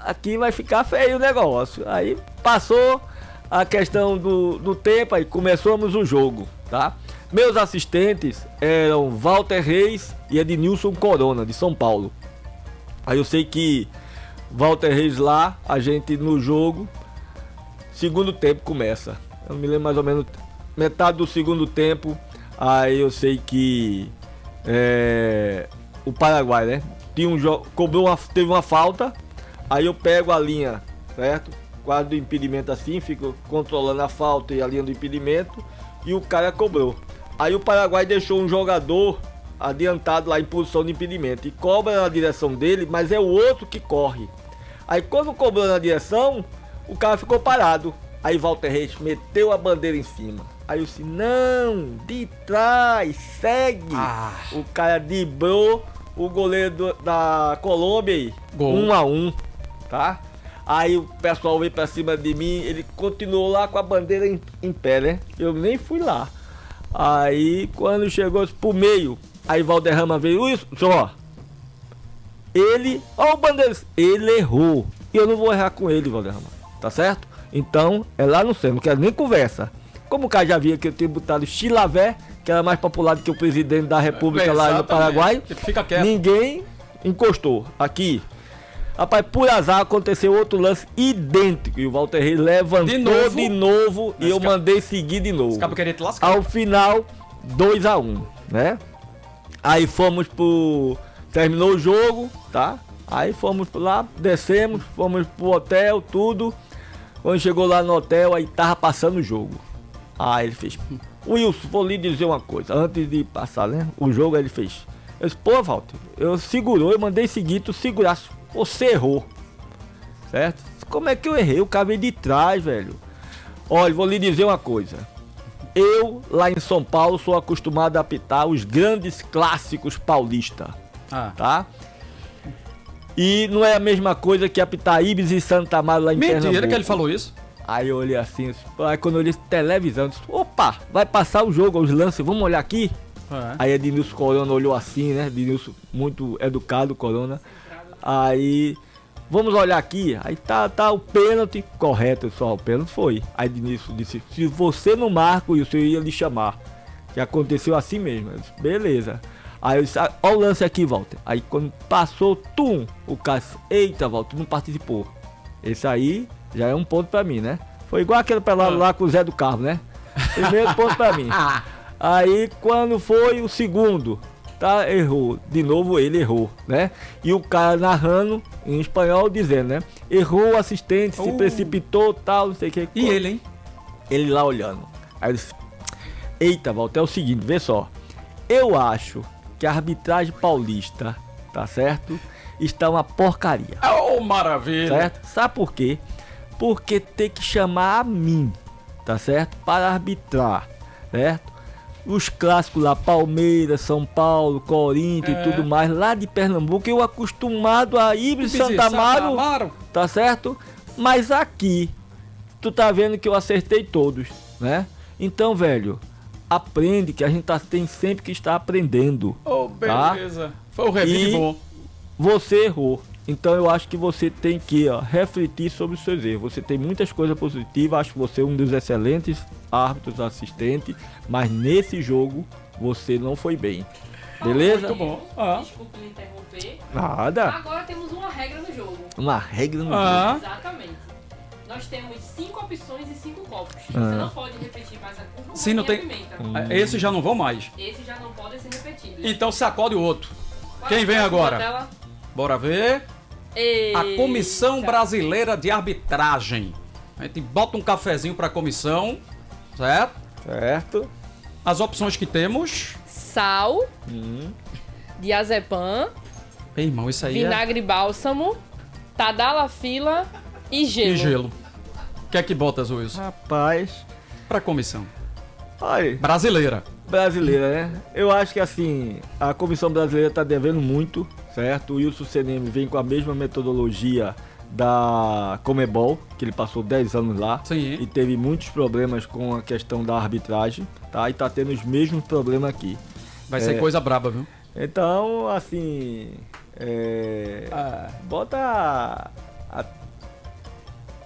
Aqui vai ficar feio o negócio. Aí passou a questão do tempo, aí começamos o jogo, tá? Meus assistentes eram Walter Reis e Ednilson Corona, de São Paulo. Aí eu sei que Walter Reis lá, a gente no jogo, segundo tempo começa. Eu me lembro mais ou menos metade do segundo tempo. Aí eu sei que o Paraguai, né? Teve uma falta. Aí eu pego a linha, certo? Quadro do impedimento assim, fico controlando a falta e a linha do impedimento. E o cara cobrou. Aí o Paraguai deixou um jogador adiantado lá em posição de impedimento. E cobra na direção dele, mas é o outro que corre. Aí quando cobrou na direção, o cara ficou parado. Aí Walter Reis meteu a bandeira em cima. Aí eu disse, não, de trás, segue. O cara driblou o goleiro da Colômbia aí, 1-1, tá? Aí o pessoal veio pra cima de mim, ele continuou lá com a bandeira em pé, né? Eu nem fui lá. Aí quando chegou pro meio, aí Valderrama veio, isso, só, Ó o Bandeiras, ele errou. E eu não vou errar com ele, Valderrama. Tá certo? Então, é lá no céu, não quero nem conversa. Como o cara já via que eu tinha botado Chilavé, que era mais popular do que o presidente da República lá no Paraguai, Fica quieto. ninguém encostou. Aqui, rapaz, por azar aconteceu outro lance idêntico. E o Walter Reis levantou de novo e eu mandei seguir de novo. Esse cabo queria te lascar. Ao final, 2-1, né? Aí fomos pro... Terminou o jogo, tá? Aí fomos lá, descemos, fomos pro hotel, tudo. Quando chegou lá no hotel, aí tava passando o jogo. Aí ele fez... Wilson, vou lhe dizer uma coisa. Antes de passar, né? O jogo, aí ele fez... Eu disse, pô, Walter, eu segurou, eu mandei seguir, tu segurasse. Você errou. Certo? Como é que eu errei? Eu acabei de trás, velho. Olha, vou lhe dizer uma coisa. Eu, lá em São Paulo, sou acostumado a apitar os grandes clássicos paulistas. Tá? E não é a mesma coisa que apitar Ibis e Santa Amaro lá em Pernambuco. Mentira que ele falou isso. Aí eu olhei assim, aí quando eu olhei televisão, eu disse, opa, vai passar o jogo, os lances, vamos olhar aqui? Aí Ednilson Corona olhou assim, né? Ednilson muito educado, Corona. Aí, vamos olhar aqui. Aí tá o pênalti correto, só o pênalti foi. Aí Ednilson disse, se você não marca, eu ia lhe chamar. Que aconteceu assim mesmo. Eu disse, beleza. Aí eu disse, ó o lance aqui, Walter. Aí quando passou, o Cássio, eita, Walter, não participou. Esse aí já é um ponto pra mim, né? Foi igual aquele pelado lá com o Zé do Carro, né? Primeiro ponto pra mim. Aí quando foi o segundo, tá, errou. De novo ele errou, né? E o cara narrando em espanhol dizendo, né? Errou o assistente, se precipitou, tal, não sei o que. E ele, hein? Ele lá olhando. Aí eu disse, eita, Walter, é o seguinte, vê só. Eu acho que a arbitragem paulista, tá certo? Está uma porcaria. Oh, maravilha! Certo? Sabe por quê? Porque tem que chamar a mim, tá certo? Para arbitrar, certo? Os clássicos lá, Palmeiras, São Paulo, Corinthians e tudo mais, lá de Pernambuco, eu acostumado a Ibis Santa Amaro, tá certo? Mas aqui, tu tá vendo que eu acertei todos, né? Então, velho, aprende que a gente tem sempre que estar aprendendo. Oh, beleza. Tá? Foi o revide bom. Você errou. Então eu acho que você tem que refletir sobre os seus erros. Você tem muitas coisas positivas, acho que você é um dos excelentes árbitros assistentes, mas nesse jogo você não foi bem. Beleza? Muito bom. Desculpe me interromper. Nada. Agora temos uma regra no jogo. Uma regra no jogo. Exatamente. Nós temos 5 opções e 5 copos. Você não pode repetir mais a curva se não e tem... a pimenta. Esses já não vão mais. Esses já não podem ser repetidos. Então sacode o outro. Quem vem agora? Bora ver. A Comissão Brasileira de Arbitragem. A gente bota um cafezinho pra comissão, certo? Certo. As opções que temos. Sal, diazepam, Ei, irmão, isso aí vinagre bálsamo, tadalafila e gelo. E gelo. O que é que botas, Wilson? Rapaz. Pra comissão. Olha. Brasileira. Brasileira, né? Eu acho que assim, a comissão brasileira tá devendo muito, certo? O Wilson CNM vem com a mesma metodologia da Comebol, que ele passou 10 anos lá. Sim. E teve muitos problemas com a questão da arbitragem, tá? E tá tendo os mesmos problemas aqui. Vai ser coisa braba, viu? Então, assim, bota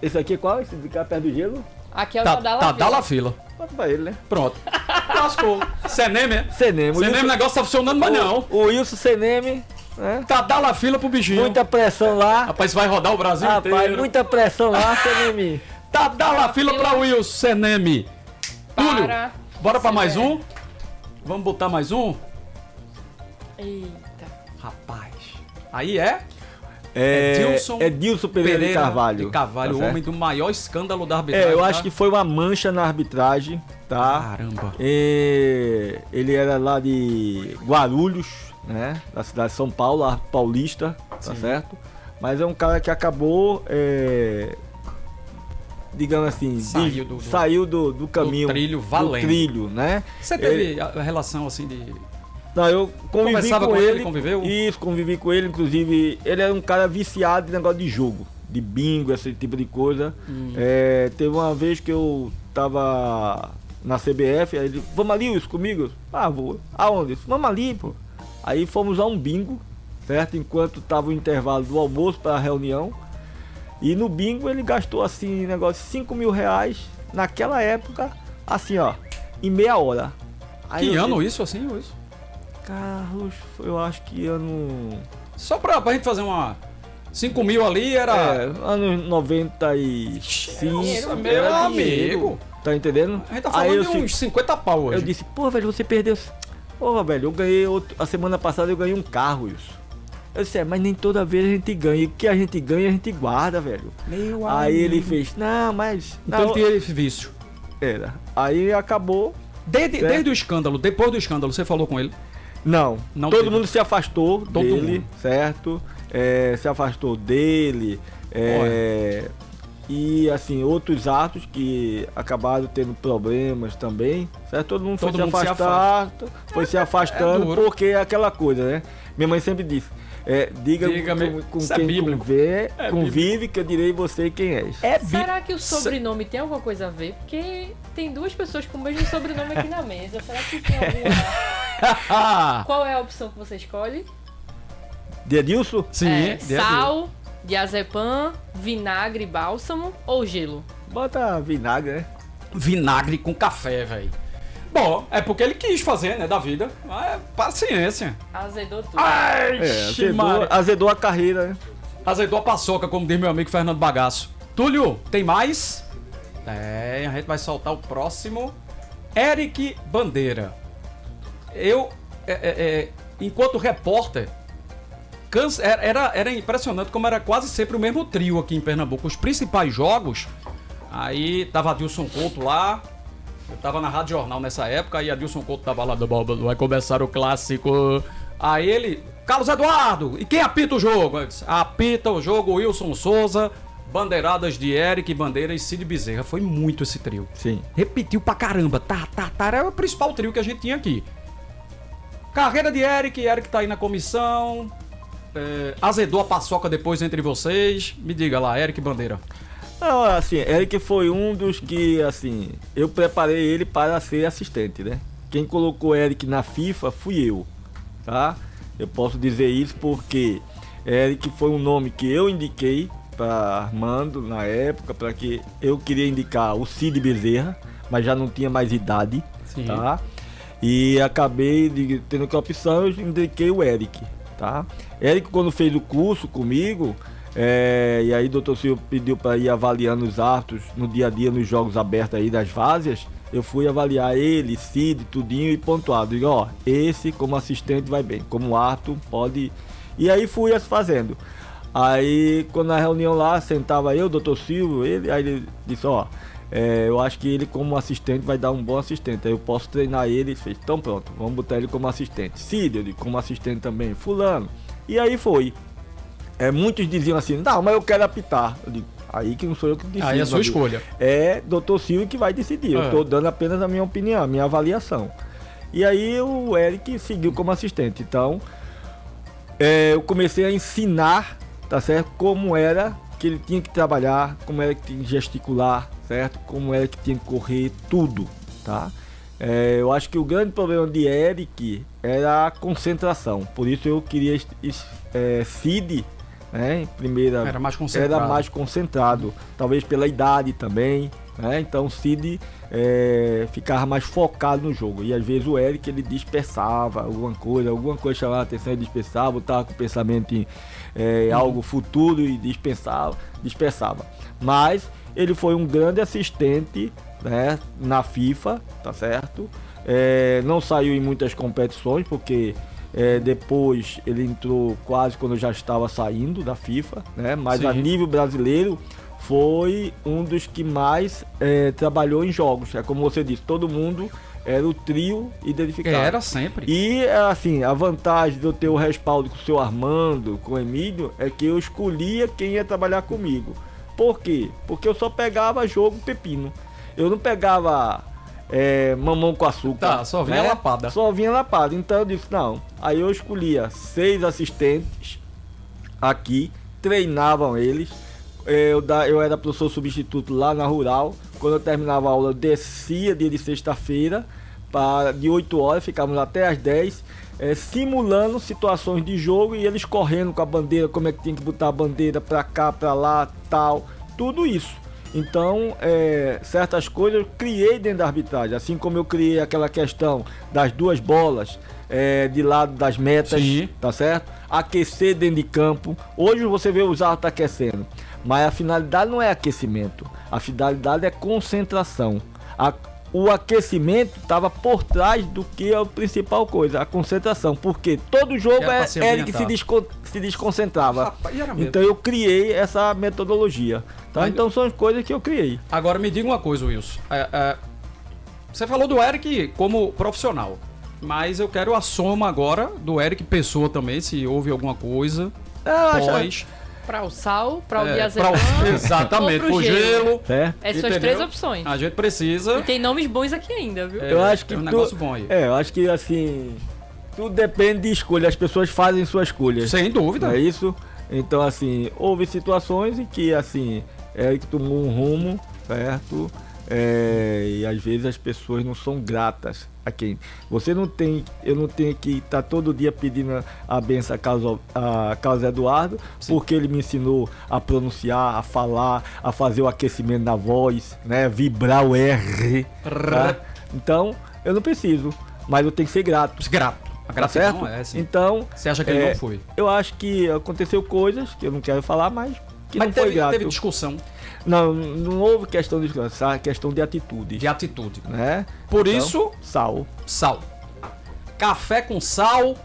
esse aqui é qual? Esse de cá perto do gelo? Aqui é o Tadalafila. Bota pra ele, né? Pronto. Lascou. CNM, é? CNM. CNM, o negócio tá funcionando, mas não. O Wilson CNM, né? Tadalafila pro bichinho. Muita pressão lá. Rapaz, vai rodar o Brasil inteiro. Muita pressão lá, CNM. Tadalafila pra Wilson, CNM. Túlio, bora pra mais um? Vamos botar mais um? Eita. Rapaz. Aí é? Edilson Pereira de Carvalho. Tá, o homem do maior escândalo da arbitragem. Eu acho que foi uma mancha na arbitragem, tá? Caramba. Ele era lá de Guarulhos, né? Da cidade de São Paulo, paulista, tá certo? Mas é um cara que acabou, digamos assim, saiu do caminho. Do trilho valendo. Do trilho, né? Você teve a relação assim de... Não, eu convivi com ele. Conviveu? Isso, convivi com ele. Inclusive, ele era um cara viciado em negócio de jogo, de bingo, esse tipo de coisa. Teve uma vez que eu tava na CBF, aí ele, vamos ali, Wilson, comigo? Ah, vou. Aonde? Vamos ali, pô. Aí fomos a um bingo, certo? Enquanto estava o intervalo do almoço para a reunião. E no bingo ele gastou assim, negócio de 5 mil reais naquela época, assim ó, em meia hora. Aí Que eu ano disse, isso, assim, isso? Carlos, eu acho que ano... Só pra gente fazer uma... 5 mil ali era... anos 95. Nossa, meu era amigo. dinheiro, tá entendendo? A gente tá Aí falando eu de uns 50 pau hoje. Eu disse, pô, velho, você perdeu... Pô, velho, eu ganhei a semana passada eu ganhei um carro, isso. Eu disse, mas nem toda vez a gente ganha. E o que a gente ganha, a gente guarda, velho. Meu Aí amigo. ele fez, não, mas... Então ele tinha esse vício. Era. Aí acabou... Desde o escândalo, depois do escândalo, você falou com ele? Não, Não todo teve. mundo se afastou Todo dele, mundo. certo? Se afastou dele. E assim, outros atos que acabaram tendo problemas também, certo? Todo mundo Todo foi mundo se se afastando, foi se afastando, duro. porque é aquela coisa, né? Minha mãe sempre disse, Diga-me, com isso é quem bíblico. convive que eu direi você quem és. Será que o sobrenome tem alguma coisa a ver? Porque tem duas pessoas com o mesmo sobrenome aqui na mesa. Será que tem alguma... Qual é a opção que você escolhe? De Edilson? Sim, Sal, diazepam, vinagre, bálsamo ou gelo? Bota vinagre, né? Vinagre com café, velho. Bom, é porque ele quis fazer, né, da vida. Mas paciência. Azedou tudo. Ai, Azedou a carreira, né? Azedou a paçoca, como diz meu amigo Fernando Bagaço. Túlio, tem mais? A gente vai soltar o próximo. Eric Bandeira. Eu, enquanto repórter, era impressionante como era quase sempre o mesmo trio aqui em Pernambuco. Os principais jogos, aí tava Adilson Couto lá. Eu tava na Rádio Jornal nessa época e Adilson Couto tava lá, vai começar o clássico. Aí ele, Carlos Eduardo, e quem apita o jogo? Eu disse, apita o jogo Wilson Souza, bandeiradas de Eric Bandeira e Cid Bezerra. Foi muito esse trio. Sim. Repetiu pra caramba. Era o principal trio que a gente tinha aqui. Carreira de Eric tá aí na comissão. Azedou a paçoca depois entre vocês. Me diga lá, Eric Bandeira. Não, assim, Eric foi um dos que, assim, eu preparei ele para ser assistente, né? Quem colocou Eric na FIFA fui eu, tá? Eu posso dizer isso porque Eric foi um nome que eu indiquei para Armando na época, para que eu queria indicar o Cid Bezerra, mas já não tinha mais idade, Sim. tá? E acabei tendo que opção, eu indiquei o Eric, tá? Eric, quando fez o curso comigo, e aí o Dr. Silvio pediu para ir avaliando os árbitros no dia a dia nos jogos abertos aí das várzeas. Eu fui avaliar ele, Cid, tudinho e pontuado. Digo, ó, esse como assistente vai bem, como árbitro pode. E aí fui fazendo. Aí quando na reunião lá sentava eu, Dr. Silvio, aí ele disse, ó, eu acho que ele como assistente vai dar um bom assistente. Aí eu posso treinar ele. Ele fez, então pronto, vamos botar ele como assistente. Cid, eu digo, como assistente também, fulano. E aí foi. Muitos diziam assim, não, mas eu quero apitar. Eu digo, aí que não sou eu que decido. Aí é a sua escolha. É Dr. Silvio que vai decidir. Eu estou dando apenas a minha opinião, a minha avaliação. E aí o Eric seguiu como assistente. Então, eu comecei a ensinar, tá certo? Como era que ele tinha que trabalhar, como era que tinha que gesticular, certo? Como era que tinha que correr, tudo, tá? Eu acho que o grande problema de Eric era a concentração. Por isso eu queria Cid, né, em primeira, era mais concentrado. Era mais concentrado, talvez pela idade também, né? Então o Cid ficava mais focado no jogo. E às vezes o Eric ele dispersava alguma coisa chamava a atenção e dispersava, estava com o pensamento em algo futuro e dispersava. Mas ele foi um grande assistente, né, na FIFA, tá certo? Não saiu em muitas competições porque depois ele entrou quase quando eu já estava saindo da FIFA, né? Mas Sim. a nível brasileiro foi um dos que mais trabalhou em jogos. É como você disse, todo mundo era o trio identificado. Era sempre. E assim, a vantagem de eu ter o respaldo com o seu Armando, com o Emílio, é que eu escolhia quem ia trabalhar comigo. Por quê? Porque eu só pegava jogo pepino. Eu não pegava mamão com açúcar. Tá, só vinha lapada. Só vinha lapada. Então eu disse, não. Aí eu escolhia 6 assistentes aqui, treinavam eles. Eu era professor substituto lá na Rural. Quando eu terminava a aula, eu descia dia de sexta-feira de 8 horas, ficávamos até as 10, simulando situações de jogo e eles correndo com a bandeira, como é que tinha que botar a bandeira pra cá, pra lá, tal, tudo isso. Então, certas coisas eu criei dentro da arbitragem, assim como eu criei aquela questão das 2 bolas de lado das metas, Sim. tá certo? Aquecer dentro de campo. Hoje você vê os árbitros aquecendo, mas a finalidade não é aquecimento, a finalidade é concentração. O aquecimento estava por trás do que é a principal coisa, a concentração, porque todo jogo ele que se desconcentrava. Rapaz, e era mesmo. Então eu criei essa metodologia, tá? Mas- Então são as coisas que eu criei. Agora me diga uma coisa, Wilson. Você falou do Eric como profissional, mas eu quero a soma agora do Eric Pessoa também, se houve alguma coisa. Pós. Pra o sal, pra o pra diazepam exatamente, ou pro pro gelo. Essas são as Entendeu? 3 opções. A gente precisa. E tem nomes bons aqui ainda, viu? Eu acho que tem um negócio bom aí. eu acho que assim, tudo depende de escolha, as pessoas fazem suas escolhas. Sem dúvida. Não é isso? Então, assim, houve situações em que, assim, Eric tomou um rumo, certo? E às vezes as pessoas não são gratas a quem. Eu não tenho que estar todo dia pedindo a benção a Carlos Eduardo, Sim. porque ele me ensinou a pronunciar, a falar, a fazer o aquecimento da voz, né? Vibrar o R. Tá? Então, eu não preciso, mas eu tenho que ser grato. Grato. A Tá gratidão certo? é assim. Então, Você acha que ele não foi? eu acho que aconteceu coisas que eu não quero falar, mas que Mas não foi grato. teve discussão Não houve questão de discussão, é questão de atitude. de atitude. Né? Por Então, isso, sal. sal. Café com sal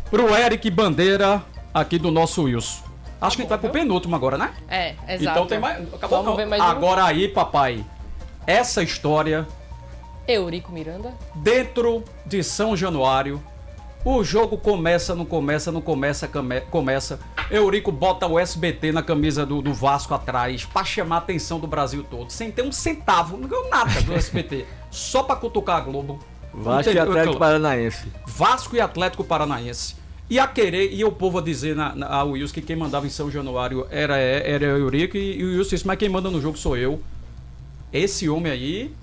pro Eric Bandeira aqui do nosso Wilson. Acho que a gente vai pro penúltimo agora, né? Exato. Então tem mais. Acabou Vamos não. ver mais um? Agora aí, papai. Essa história Eurico Miranda. dentro de São Januário. O jogo começa. Eurico bota o SBT na camisa do Vasco atrás pra chamar a atenção do Brasil todo. Sem ter um centavo, não ganhou nada do SBT. Só pra cutucar a Globo. Vasco e Entendeu? Atlético Paranaense. Vasco e Atlético Paranaense. E o povo a dizer ao Wilson que quem mandava em São Januário era o Eurico. E o Wilson disse, mas quem manda no jogo sou eu. Esse homem aí...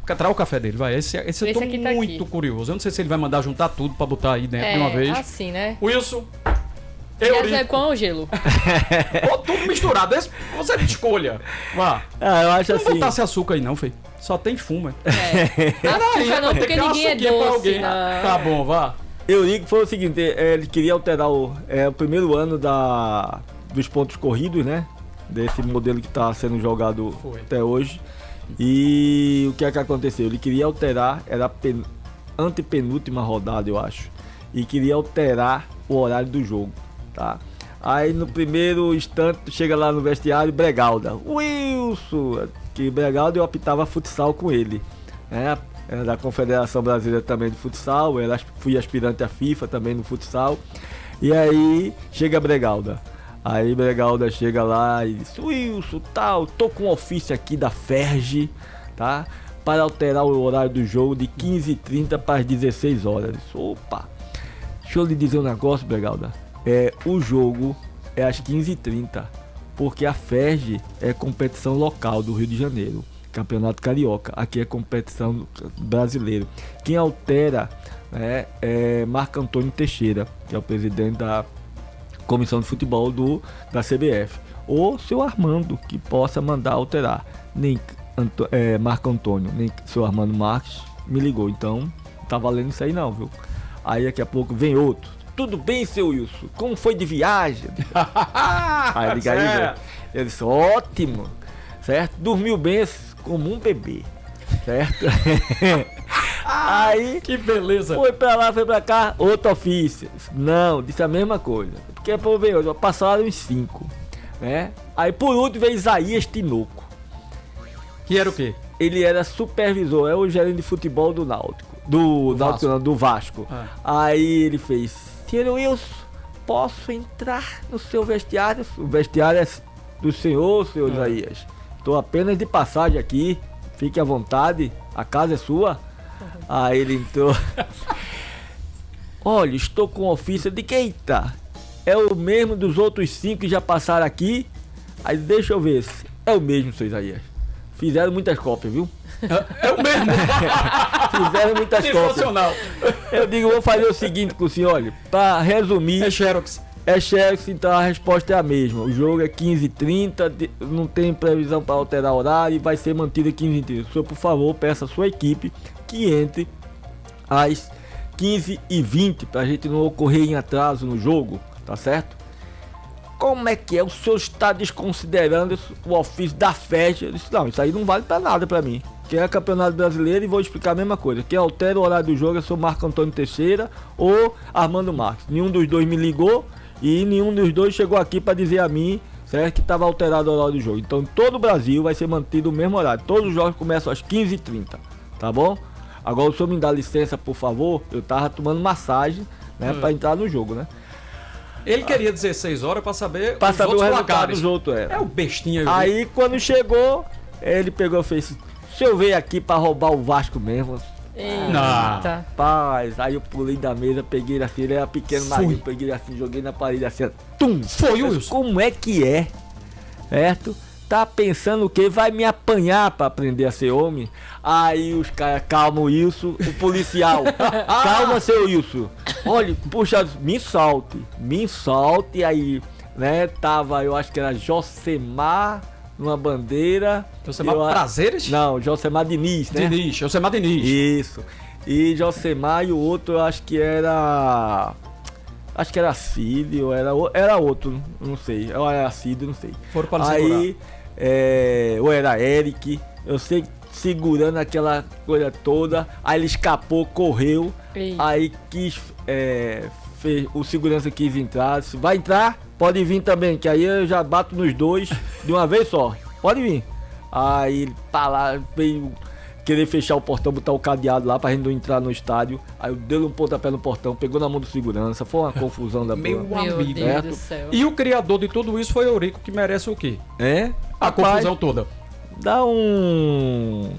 Traz o café dele, vai. Esse eu tô aqui tá muito aqui. curioso. Eu não sei se ele vai mandar juntar tudo pra botar aí dentro de uma vez. Assim, né? Wilson, Eurico, Diazepam ou gelo? ou tudo misturado. Esse você escolha. Vá. Eu acho Não assim. botasse açúcar aí não, filho. Só tem fumo, é. Açúcar não, Vai ter porque que dar ninguém é açuquinha pra doce. alguém. Não. Tá bom, vá. Eurico foi o seguinte, ele queria alterar o primeiro ano dos pontos corridos, né? Desse modelo que está sendo jogado Foi. até hoje. E o que é que aconteceu? Ele queria alterar, era a antepenúltima rodada, eu acho. E queria alterar o horário do jogo, tá? Aí no primeiro instante, chega lá no vestiário, Bregalda. Wilson! Que Bregalda eu apitava futsal com ele, né? Era da Confederação Brasileira também de futsal, fui aspirante à FIFA também no futsal. E aí chega Bregalda. Aí Bregalda chega lá e diz, Wilson, tal, tô com um ofício aqui da Ferge, tá? Para alterar o horário do jogo de 15h30 para as 16 horas. Opa! Deixa eu lhe dizer um negócio, Bregalda. O jogo é às 15h30, porque a Ferge é competição local do Rio de Janeiro. Campeonato Carioca. Aqui é competição brasileira. Quem altera, né, é Marco Antônio Teixeira, que é o presidente da Comissão de Futebol da CBF. Ou seu Armando, que possa mandar alterar. Nem Marco Antônio, nem seu Armando Marques me ligou. Então, não tá valendo isso aí não, viu? Aí daqui a pouco vem outro. Tudo bem, seu Wilson? Como foi de viagem? Aí liga aí, velho. Eu disse, ótimo. Certo? Dormiu bem como um bebê. Certo? Aí Que beleza. foi pra lá, foi pra cá, outro ofício. Não, disse a mesma coisa. Porque, pô, veio, passaram uns 5, né? Aí por último veio Isaías Tinoco. Que era o quê? Ele era supervisor, é o gerente de futebol do Náutico. Do Náutico, não, do Vasco. Aí ele fez, senhor Wilson, posso entrar no seu vestiário? O vestiário é do senhor Isaías. Estou apenas de passagem aqui, fique à vontade, a casa é sua. Aí ele entrou. Olha, estou com ofício de que eita, é o mesmo dos outros 5 que já passaram aqui. Aí deixa eu ver, é o mesmo, seu Isaías. Fizeram muitas cópias, viu? É o mesmo. Fizeram muitas cópias. Sensacional. Eu digo, vou fazer o seguinte com o senhor, olha, para resumir, É Xerox. é Xerox, então a resposta é a mesma. O jogo é 15h30, não tem previsão para alterar horário e vai ser mantido 15h30. O senhor, por favor, peça a sua equipe que entre às 15h20 para a gente não ocorrer em atraso no jogo, tá certo? Como é que é? O senhor está desconsiderando o ofício da festa? Eu disse, não, isso aí não vale para nada para mim. Que é Campeonato Brasileiro e vou explicar a mesma coisa. Quem altera o horário do jogo é o senhor Marco Antônio Teixeira ou Armando Marques. Nenhum dos dois me ligou e nenhum dos dois chegou aqui para dizer a mim, certo, que estava alterado o horário do jogo. Então, em todo o Brasil vai ser mantido o mesmo horário. Todos os jogos começam às 15h30, tá bom? Agora, o senhor me dá licença, por favor. Eu tava tomando massagem, né, para entrar no jogo, né? Ele queria 16 horas pra saber Para os saber o outros resultado placares. dos outros. É o bestinha. Aí, quando chegou, ele pegou e fez: o senhor veio aqui para roubar o Vasco mesmo? Eita. Paz, aí eu pulei da mesa, peguei ele assim, ele era pequeno, Foi. magrinho, peguei ele assim, joguei na parede assim, tum! Foi, Mas Wilson. como é que é? Certo? Tá pensando o quê? Vai me apanhar pra aprender a ser homem? Aí os caras, calma, Wilson, o policial, calma, seu Wilson. Olha, puxa, me solte, aí, né? Tava, eu acho que era Josemar numa bandeira. Josemar Eu a- Prazeres? Não, Josemar Diniz, né? Diniz. Josemar Diniz. Isso. E Josemar e o outro eu acho que era. Acho que era Cid, ou era outro, não sei. Ou era Cid, não sei. Foram para Aí, ou era Eric, eu sei, segurando aquela coisa toda. Aí ele escapou, correu. Ei. Aí o segurança quis entrar. Disse, vai entrar? Pode vir também, que aí eu já bato nos dois de uma vez só. Pode vir. Aí ele tá lá, veio querer fechar o portão, botar o cadeado lá pra gente não entrar no estádio. Aí eu dei um pontapé no portão, pegou na mão do segurança. Foi uma confusão da Meu porra. Meu amigo. Deus certo? do céu. E o criador de tudo isso foi Eurico, que merece o quê? É? A Rapaz, confusão toda. dá um.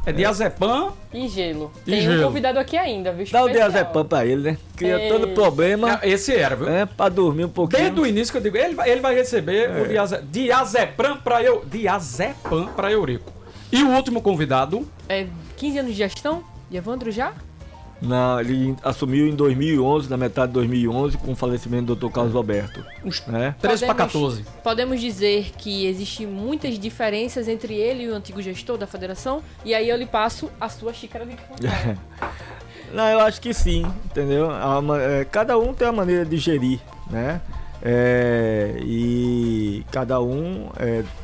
É diazepam. E gelo. E Tem gelo. um convidado aqui ainda, viu? Dá o Especial. diazepam pra ele, né? Cria Ei. todo problema, Esse era, viu? né? Pra dormir um pouquinho. Desde o início que eu digo, ele vai receber o diazepam pra Eurico. E o último convidado, É 15 anos de gestão? De Evandro já? Não, ele assumiu em 2011, na metade de 2011, com o falecimento do Dr. Carlos Alberto. uns Né? 13 para 14. Podemos dizer que existem muitas diferenças entre ele e o antigo gestor da federação? E aí eu lhe passo a sua xícara de café. Não, eu acho que sim, entendeu? Cada um tem uma maneira de gerir, né? E cada um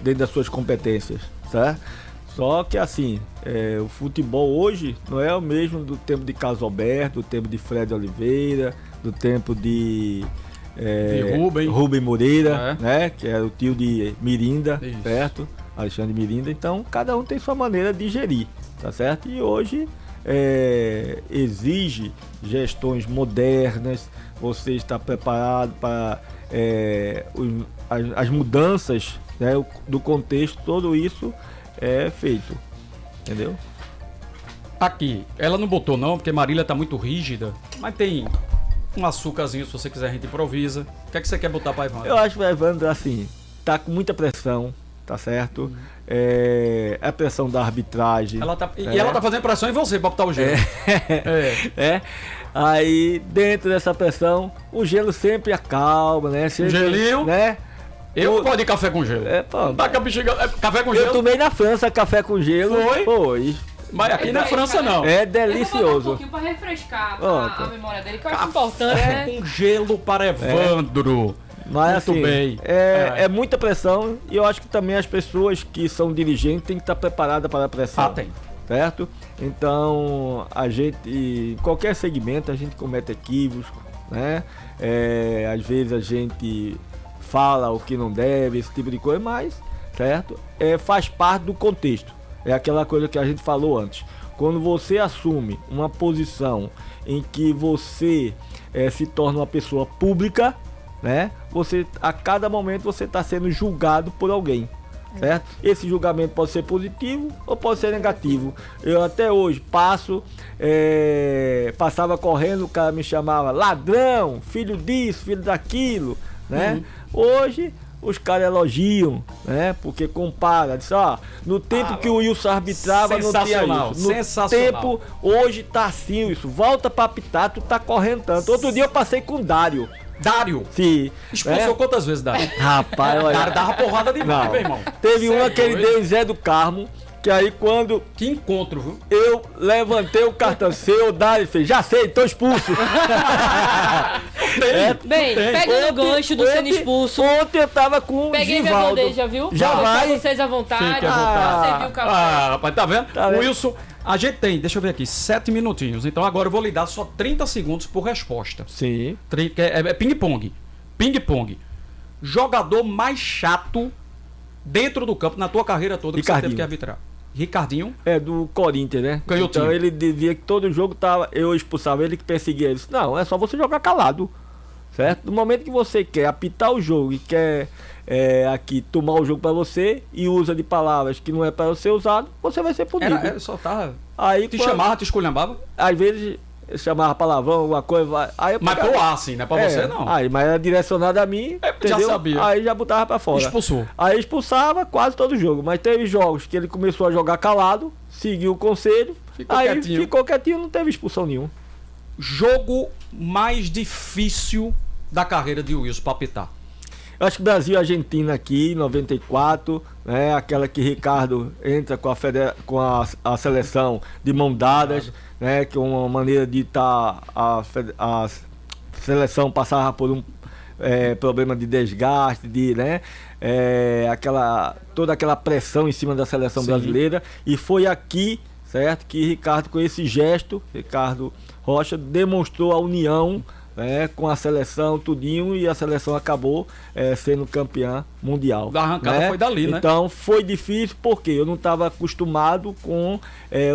dentro das suas competências, certo? Só que assim, o futebol hoje não é o mesmo do tempo de Carlos Alberto, do tempo de Fred Oliveira, do tempo de Rubem Moreira, né? Que era o tio de Mirinda, Isso. certo? Alexandre Mirinda. Então, cada um tem sua maneira de gerir, tá certo? E hoje exige gestões modernas, você está preparado para as mudanças, né, do contexto, tudo isso é feito, entendeu? Aqui, ela não botou não, porque Marília tá muito rígida, mas tem um açúcarzinho, se você quiser a gente improvisa. O que é que você quer botar pra Evandro? Eu acho que o Evandro, assim, tá com muita pressão, tá certo? A pressão da arbitragem. E ela tá fazendo pressão em você pra botar o gelo. Aí, dentro dessa pressão, o gelo sempre acalma, né? Sempre, Gelinho? né? Eu gosto de café com gelo. Pô, Dá com a bexiga, café com eu gelo, tomei na França café com gelo. Foi? mas aqui na França não. É Eu vou botar um delicioso. pouquinho pra refrescar Pronto. a memória dele, que eu acho importante. Café com gelo para Evandro. Mas Muito assim, bem. é muita pressão e eu acho que também as pessoas que são dirigentes têm que estar preparadas para a pressão. Tem. Certo? Então, a gente, em qualquer segmento, a gente comete equívocos, né? Às vezes a gente fala o que não deve, esse tipo de coisa, mas, certo? Faz parte do contexto. É aquela coisa que a gente falou antes. Quando você assume uma posição em que você se torna uma pessoa pública, né? A cada momento você está sendo julgado por alguém. Certo? Esse julgamento pode ser positivo ou pode ser negativo. Eu até hoje passava correndo, o cara me chamava ladrão, filho disso, filho daquilo, né? Hoje os caras elogiam, né? Porque compara, diz, no tempo que o Wilson arbitrava não tinha isso. No tempo, hoje tá assim, isso. Volta pra apitar, tu tá correndo tanto. Outro dia eu passei com o Dário. Dário? Sim. Expulsou quantas vezes, Dário? Rapaz, olha. Dário dava porrada demais, meu irmão. Teve uma que ele deu em Zé do Carmo, que aí quando... Que encontro, viu? Eu levantei o cartão seu, o Dário fez, já sei, tô expulso. Bem, pega no gancho do sendo expulso. Ontem eu tava com o Peguei minha bandeja, viu? Já vai. Vocês à vontade. Fique à vontade. Você viu o café. Rapaz, tá vendo? Tá vendo? Wilson, a gente tem, deixa eu ver aqui, 7 minutinhos. Então agora eu vou lhe dar só 30 segundos por resposta. Sim. É ping-pong. Ping-pong. Jogador mais chato dentro do campo, na tua carreira toda, que você teve que arbitrar. Ricardinho. É do Corinthians, né? Canhotinho. Então ele dizia que todo jogo eu expulsava ele, que perseguia ele. Não, é só você jogar calado. Certo? No momento que você quer apitar o jogo e quer aqui tomar o jogo pra você e usa de palavras que não é para ser usado, você vai ser punido. Só tava. Aí, Chamava, te esculhambava? Às vezes chamava palavrão, alguma coisa. Aí Mas pro ar, assim, né? Pra você não. Aí, mas era direcionado a mim, entendeu? Já sabia. Aí já botava pra fora. Expulsou. Aí expulsava quase todo jogo. Mas teve jogos que ele começou a jogar calado, seguiu o conselho, ficou quietinho, não teve expulsão nenhuma. Jogo mais difícil da carreira de Wilson pra apitar? Eu acho que Brasil e Argentina aqui, em 94, né? Aquela que Ricardo entra com a seleção de mão dadas, né? Que é uma maneira de estar a seleção passava por um problema de desgaste, né? Toda aquela pressão em cima da seleção brasileira. E foi aqui, certo? Que Ricardo, com esse gesto, Ricardo Rocha, demonstrou a união, com a seleção, tudinho, e a seleção acabou sendo campeã mundial. A arrancada foi dali, né? Então foi difícil porque eu não estava acostumado com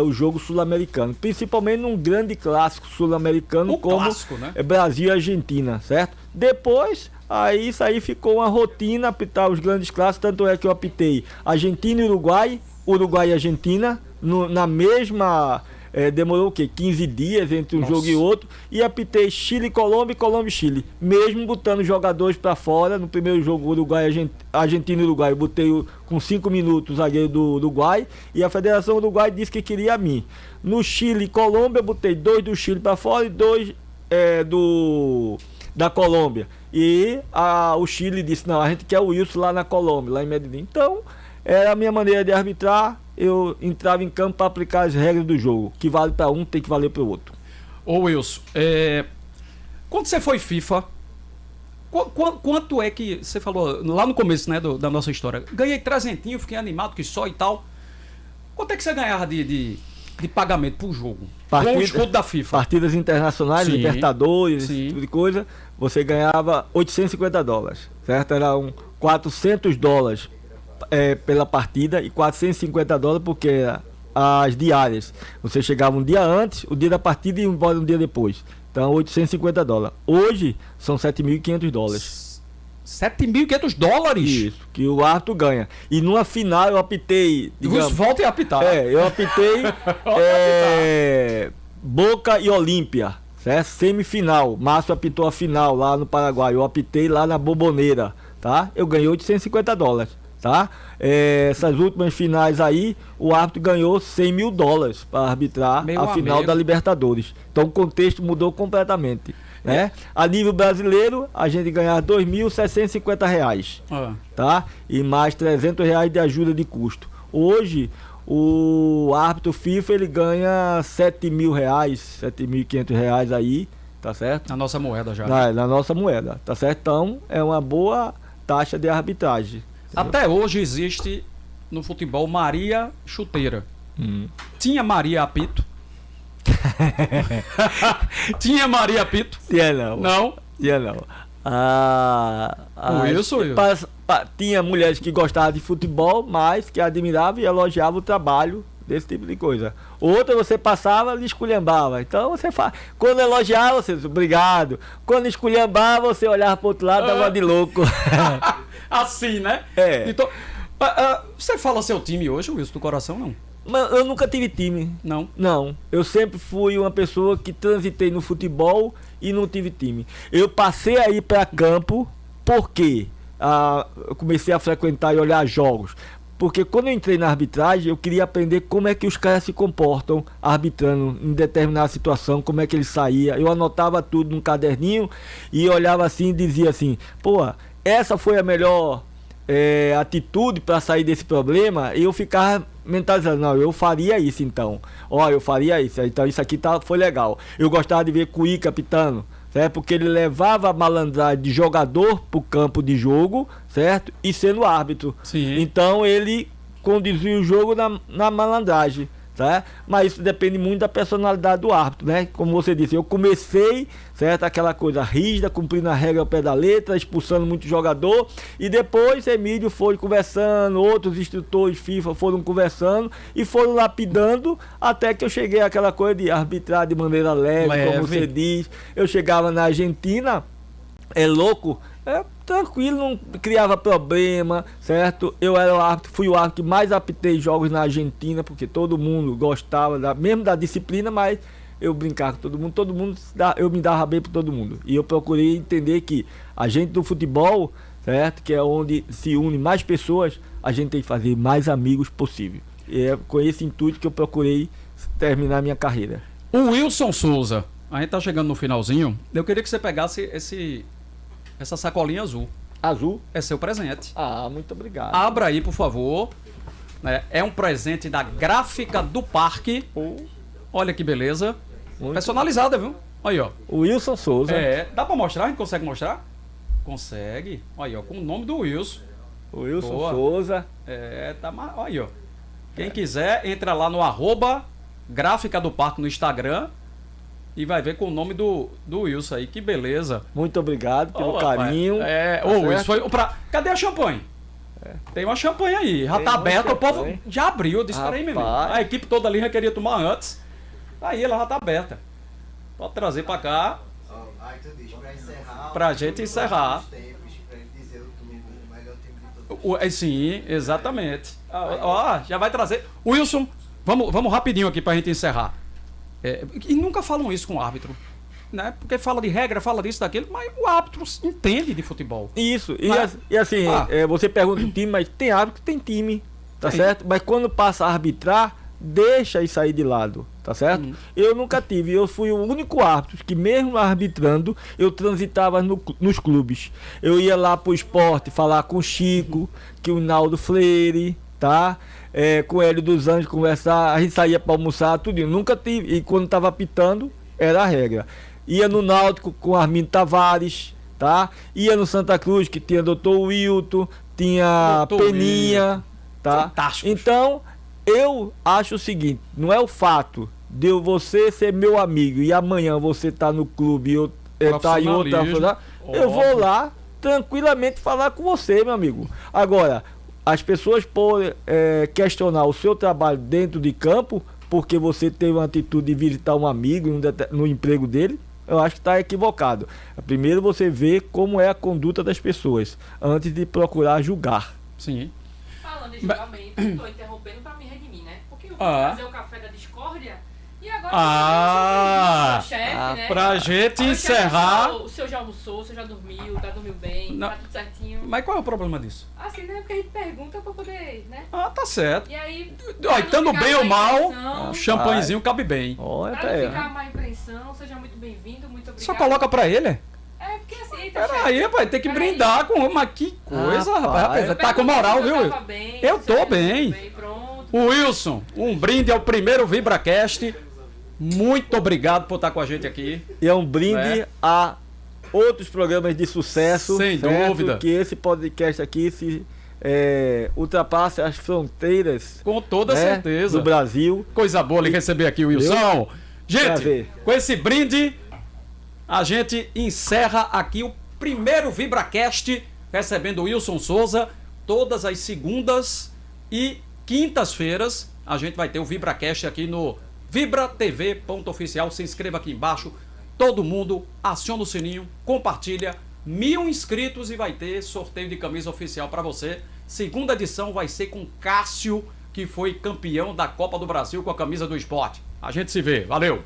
o jogo sul-americano, principalmente num grande clássico sul-americano como clássico, né? Brasil e Argentina, certo? Depois, isso aí ficou uma rotina, apitar os grandes clássicos, tanto é que eu apitei Argentina e Uruguai, Uruguai e Argentina, na mesma... demorou o quê? 15 dias entre um jogo e outro. E apitei Chile e Colômbia, e Colômbia e Chile. Mesmo botando jogadores pra fora. No primeiro jogo, Argentina e Uruguai, eu botei com 5 minutos o zagueiro do Uruguai. E a Federação Uruguai disse que queria a mim. No Chile e Colômbia, eu botei 2 do Chile pra fora e 2 da Colômbia. E o Chile disse, não, a gente quer o Wilson lá na Colômbia, lá em Medellín. Então, era a minha maneira de arbitrar. Eu entrava em campo para aplicar as regras do jogo. Que vale para um, tem que valer para o outro. Ô Wilson, quando você foi FIFA, quanto é que você falou lá no começo, né, da nossa história? Ganhei 300, fiquei animado que só e tal. Quanto é que você ganhava de pagamento por jogo? Com o escudo da FIFA. Partidas internacionais, sim, Libertadores, sim, esse tipo de coisa, você ganhava $850, certo? Era $400 pela partida e $450 porque as diárias. Você chegava um dia antes, o dia da partida e ia embora um dia depois. Então, $850. Hoje, são $7.500. $7.500? Isso, que o árbitro ganha. E numa final eu apitei... Digamos, volta e apitar. Eu apitei Boca e Olímpia, certo? Semifinal. Márcio apitou a final lá no Paraguai. Eu apitei lá na Boboneira, tá? Eu ganhei $850. Tá? Essas últimas finais aí, o árbitro ganhou $100 mil para arbitrar a final da Libertadores. Então o contexto mudou completamente, né? A nível brasileiro, a gente ganhava R$2.650, tá? E mais R$300 de ajuda de custo. Hoje, o árbitro FIFA ele ganha R$7.000, R$7.500 aí, tá certo? Na nossa moeda já. Na nossa moeda, tá certo? Então é uma boa taxa de arbitragem. Até hoje existe no futebol Maria Chuteira. Tinha Maria Apito? Tinha Maria Apito? Tinha não. Não? Tinha não. Isso. Tinha mulheres que gostavam de futebol, mas que admiravam e elogiavam o trabalho desse tipo de coisa. Outra você passava e esculhambava. Então você quando elogiava, você obrigado. Quando esculhambava, você olhava para o outro lado e dava de louco. Assim, né? Então, você fala seu time hoje, Wilson, do coração, não? Mas eu nunca tive time. Não? Não. Eu sempre fui uma pessoa que transitei no futebol e não tive time. Eu passei a ir para campo porque eu comecei a frequentar e olhar jogos. Porque quando eu entrei na arbitragem, eu queria aprender como é que os caras se comportam arbitrando em determinada situação, como é que eles saíam. Eu anotava tudo num caderninho e olhava assim e dizia assim, pô, essa foi a melhor atitude para sair desse problema. E eu ficava mentalizando, não, eu faria isso então. Eu faria isso, então isso aqui foi legal. Eu gostava de ver Cuíca apitando, certo? Porque ele levava a malandragem de jogador para o campo de jogo, certo? E sendo árbitro. Sim. Então ele conduzia o jogo na malandragem, tá? Mas isso depende muito da personalidade do árbitro, né? Como você disse, eu comecei, certo? Aquela coisa rígida, cumprindo a regra ao pé da letra, expulsando muito jogador, e depois Emílio foi conversando, outros instrutores FIFA foram conversando e foram lapidando até que eu cheguei àquela coisa de arbitrar de maneira leve, como você diz. Eu chegava na Argentina, tranquilo, não criava problema, certo? Eu era o árbitro, fui o árbitro que mais apitei jogos na Argentina, porque todo mundo gostava mesmo da disciplina, mas eu brincava com todo mundo, eu me dava bem para todo mundo. E eu procurei entender que a gente do futebol, certo? Que é onde se une mais pessoas, a gente tem que fazer mais amigos possível. E é com esse intuito que eu procurei terminar minha carreira. O Wilson Souza, a gente tá chegando no finalzinho, eu queria que você pegasse essa sacolinha azul. Azul? É seu presente. Muito obrigado. Abra aí, por favor. É um presente da Gráfica do Parque. Olha que beleza. Muito personalizada, viu? Aí, ó. O Wilson Souza. Dá pra mostrar? A gente consegue mostrar? Consegue. Aí, ó, com o nome do Wilson. O Wilson Souza. Aí, ó. Quem quiser, entra lá no @Gráfica do Parque no Instagram e vai ver com o nome do Wilson aí. Que beleza. Muito obrigado pelo carinho. Isso foi Cadê a champanhe? Tem uma champanhe aí. Já tá aberta, o povo já abriu. Eu disse, peraí, menino. A equipe toda ali já queria tomar antes. Aí ela já tá aberta. Pode trazer pra cá. Pra gente encerrar. Sim, exatamente. Já vai trazer. Wilson, vamos rapidinho aqui pra gente encerrar. E nunca falam isso com o árbitro, né? Porque fala de regra, fala disso, daquilo, mas o árbitro entende de futebol. Isso, e assim, você pergunta do time, mas tem árbitro que tem time, tá certo? Mas quando passa a arbitrar, deixa isso aí de lado, tá certo? Eu nunca tive, eu fui o único árbitro que mesmo arbitrando, eu transitava nos clubes. Eu ia lá pro esporte falar com o Chico, que o Naldo Freire, tá? Com o Hélio dos Anjos conversar, a gente saía para almoçar, tudo. Nunca tive, e quando tava apitando, era a regra. Ia no Náutico com Armindo Tavares, tá? Ia no Santa Cruz, que tinha Dr. Wilton, tinha Peninha, tá? Fantástico. Então, eu acho o seguinte, não é o fato de você ser meu amigo e amanhã você tá no clube e eu tá em outra, eu vou lá tranquilamente falar com você, meu amigo. Agora, as pessoas podem questionar o seu trabalho dentro de campo porque você teve uma atitude de visitar um amigo no emprego dele, eu acho que está equivocado. Primeiro você vê como é a conduta das pessoas antes de procurar julgar. Sim. Falando em julgamento, estou interrompendo para me redimir, né? Porque eu vou fazer o café da discórdia e agora chefe, né? Pra gente encerrar. O senhor já almoçou, o senhor já dormiu, dormiu bem, tá tudo certinho. Mas qual é o problema disso? Assim, né? Porque a gente pergunta pra poder, né? Tá certo. E aí, estando bem ou mal, um champanhezinho cabe bem. Pra não ficar má impressão, seja muito bem-vindo, muito obrigado. Só coloca pra ele, porque assim, Peraí, rapaz, tem que brindar com uma. Que coisa, rapaz. Tá com moral, viu? Eu tô bem. Pronto. Wilson, um brinde ao primeiro VibraCast. Muito obrigado por estar com a gente aqui. E é um brinde a outros programas de sucesso. Sem dúvida. Que esse podcast aqui se ultrapasse as fronteiras. Com toda certeza. Do Brasil. Coisa boa lhe receber aqui, Wilson. Gente, com esse brinde, a gente encerra aqui o primeiro VibraCast, recebendo o Wilson Souza. Todas as segundas e quintas-feiras, a gente vai ter o VibraCast aqui no VibraTV.oficial. Se inscreva aqui embaixo. Todo mundo aciona o sininho, compartilha. 1000 inscritos e vai ter sorteio de camisa oficial para você. Segunda edição vai ser com Cássio, que foi campeão da Copa do Brasil com a camisa do esporte. A gente se vê. Valeu!